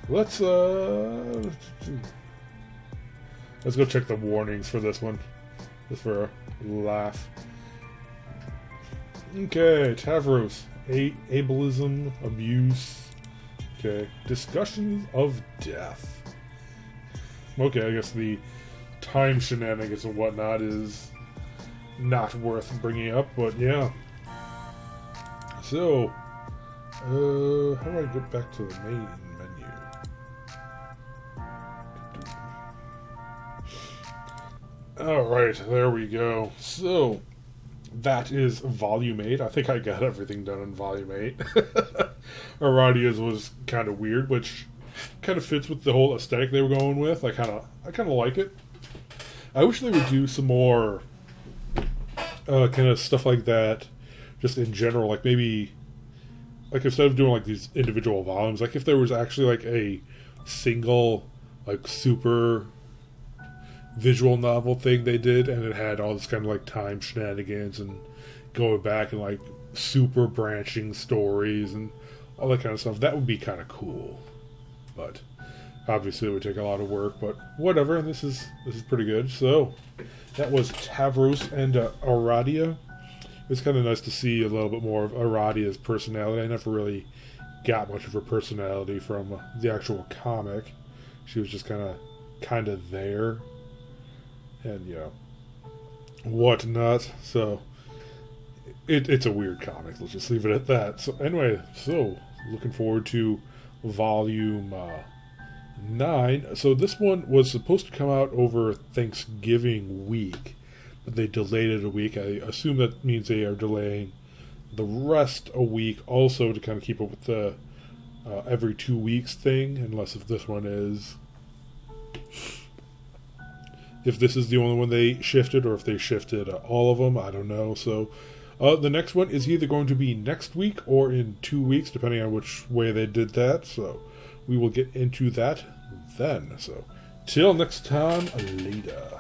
Let's go check the warnings for this one. Just for a laugh. Okay, Tavros. Ableism, abuse. Okay. Discussions of death. Okay, I guess the time shenanigans and whatnot is not worth bringing up, but yeah. So, how do I get back to the main menu? Alright, there we go. So, that is Volume 8. I think I got everything done in Volume 8. Aradia's was kind of weird, which kind of fits with the whole aesthetic they were going with. I kind of like it. I wish they would do some more kind of stuff like that, just in general. Like maybe, like instead of doing like these individual volumes, like if there was actually like a single, like super visual novel thing they did, and it had all this kind of like time shenanigans and going back and like super branching stories and all that kind of stuff. That would be kind of cool, but obviously it would take a lot of work. But whatever, this is pretty good. So that was Tavros and Aradia. It was kind of nice to see a little bit more of Aradia's personality. I never really got much of her personality from the actual comic. She was just kind of there, and whatnot. So it's a weird comic. Let's just leave it at that. So anyway, looking forward to Volume 9. So this one was supposed to come out over Thanksgiving week, but they delayed it a week. I assume that means they are delaying the rest a week also to kind of keep up with the every 2 weeks thing, unless if this one is... If this is the only one they shifted, or if they shifted all of them, I don't know. So the next one is either going to be next week or in 2 weeks, depending on which way they did that. So we will get into that then. So till next time, later.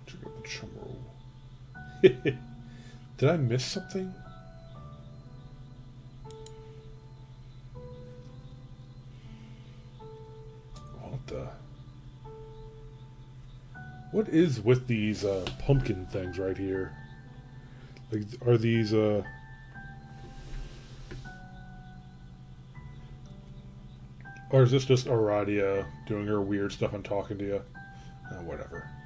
Check out the chum roll. Did I miss something? What is with these pumpkin things right here? Like, are these or is this just Aradia doing her weird stuff and talking to you? Whatever.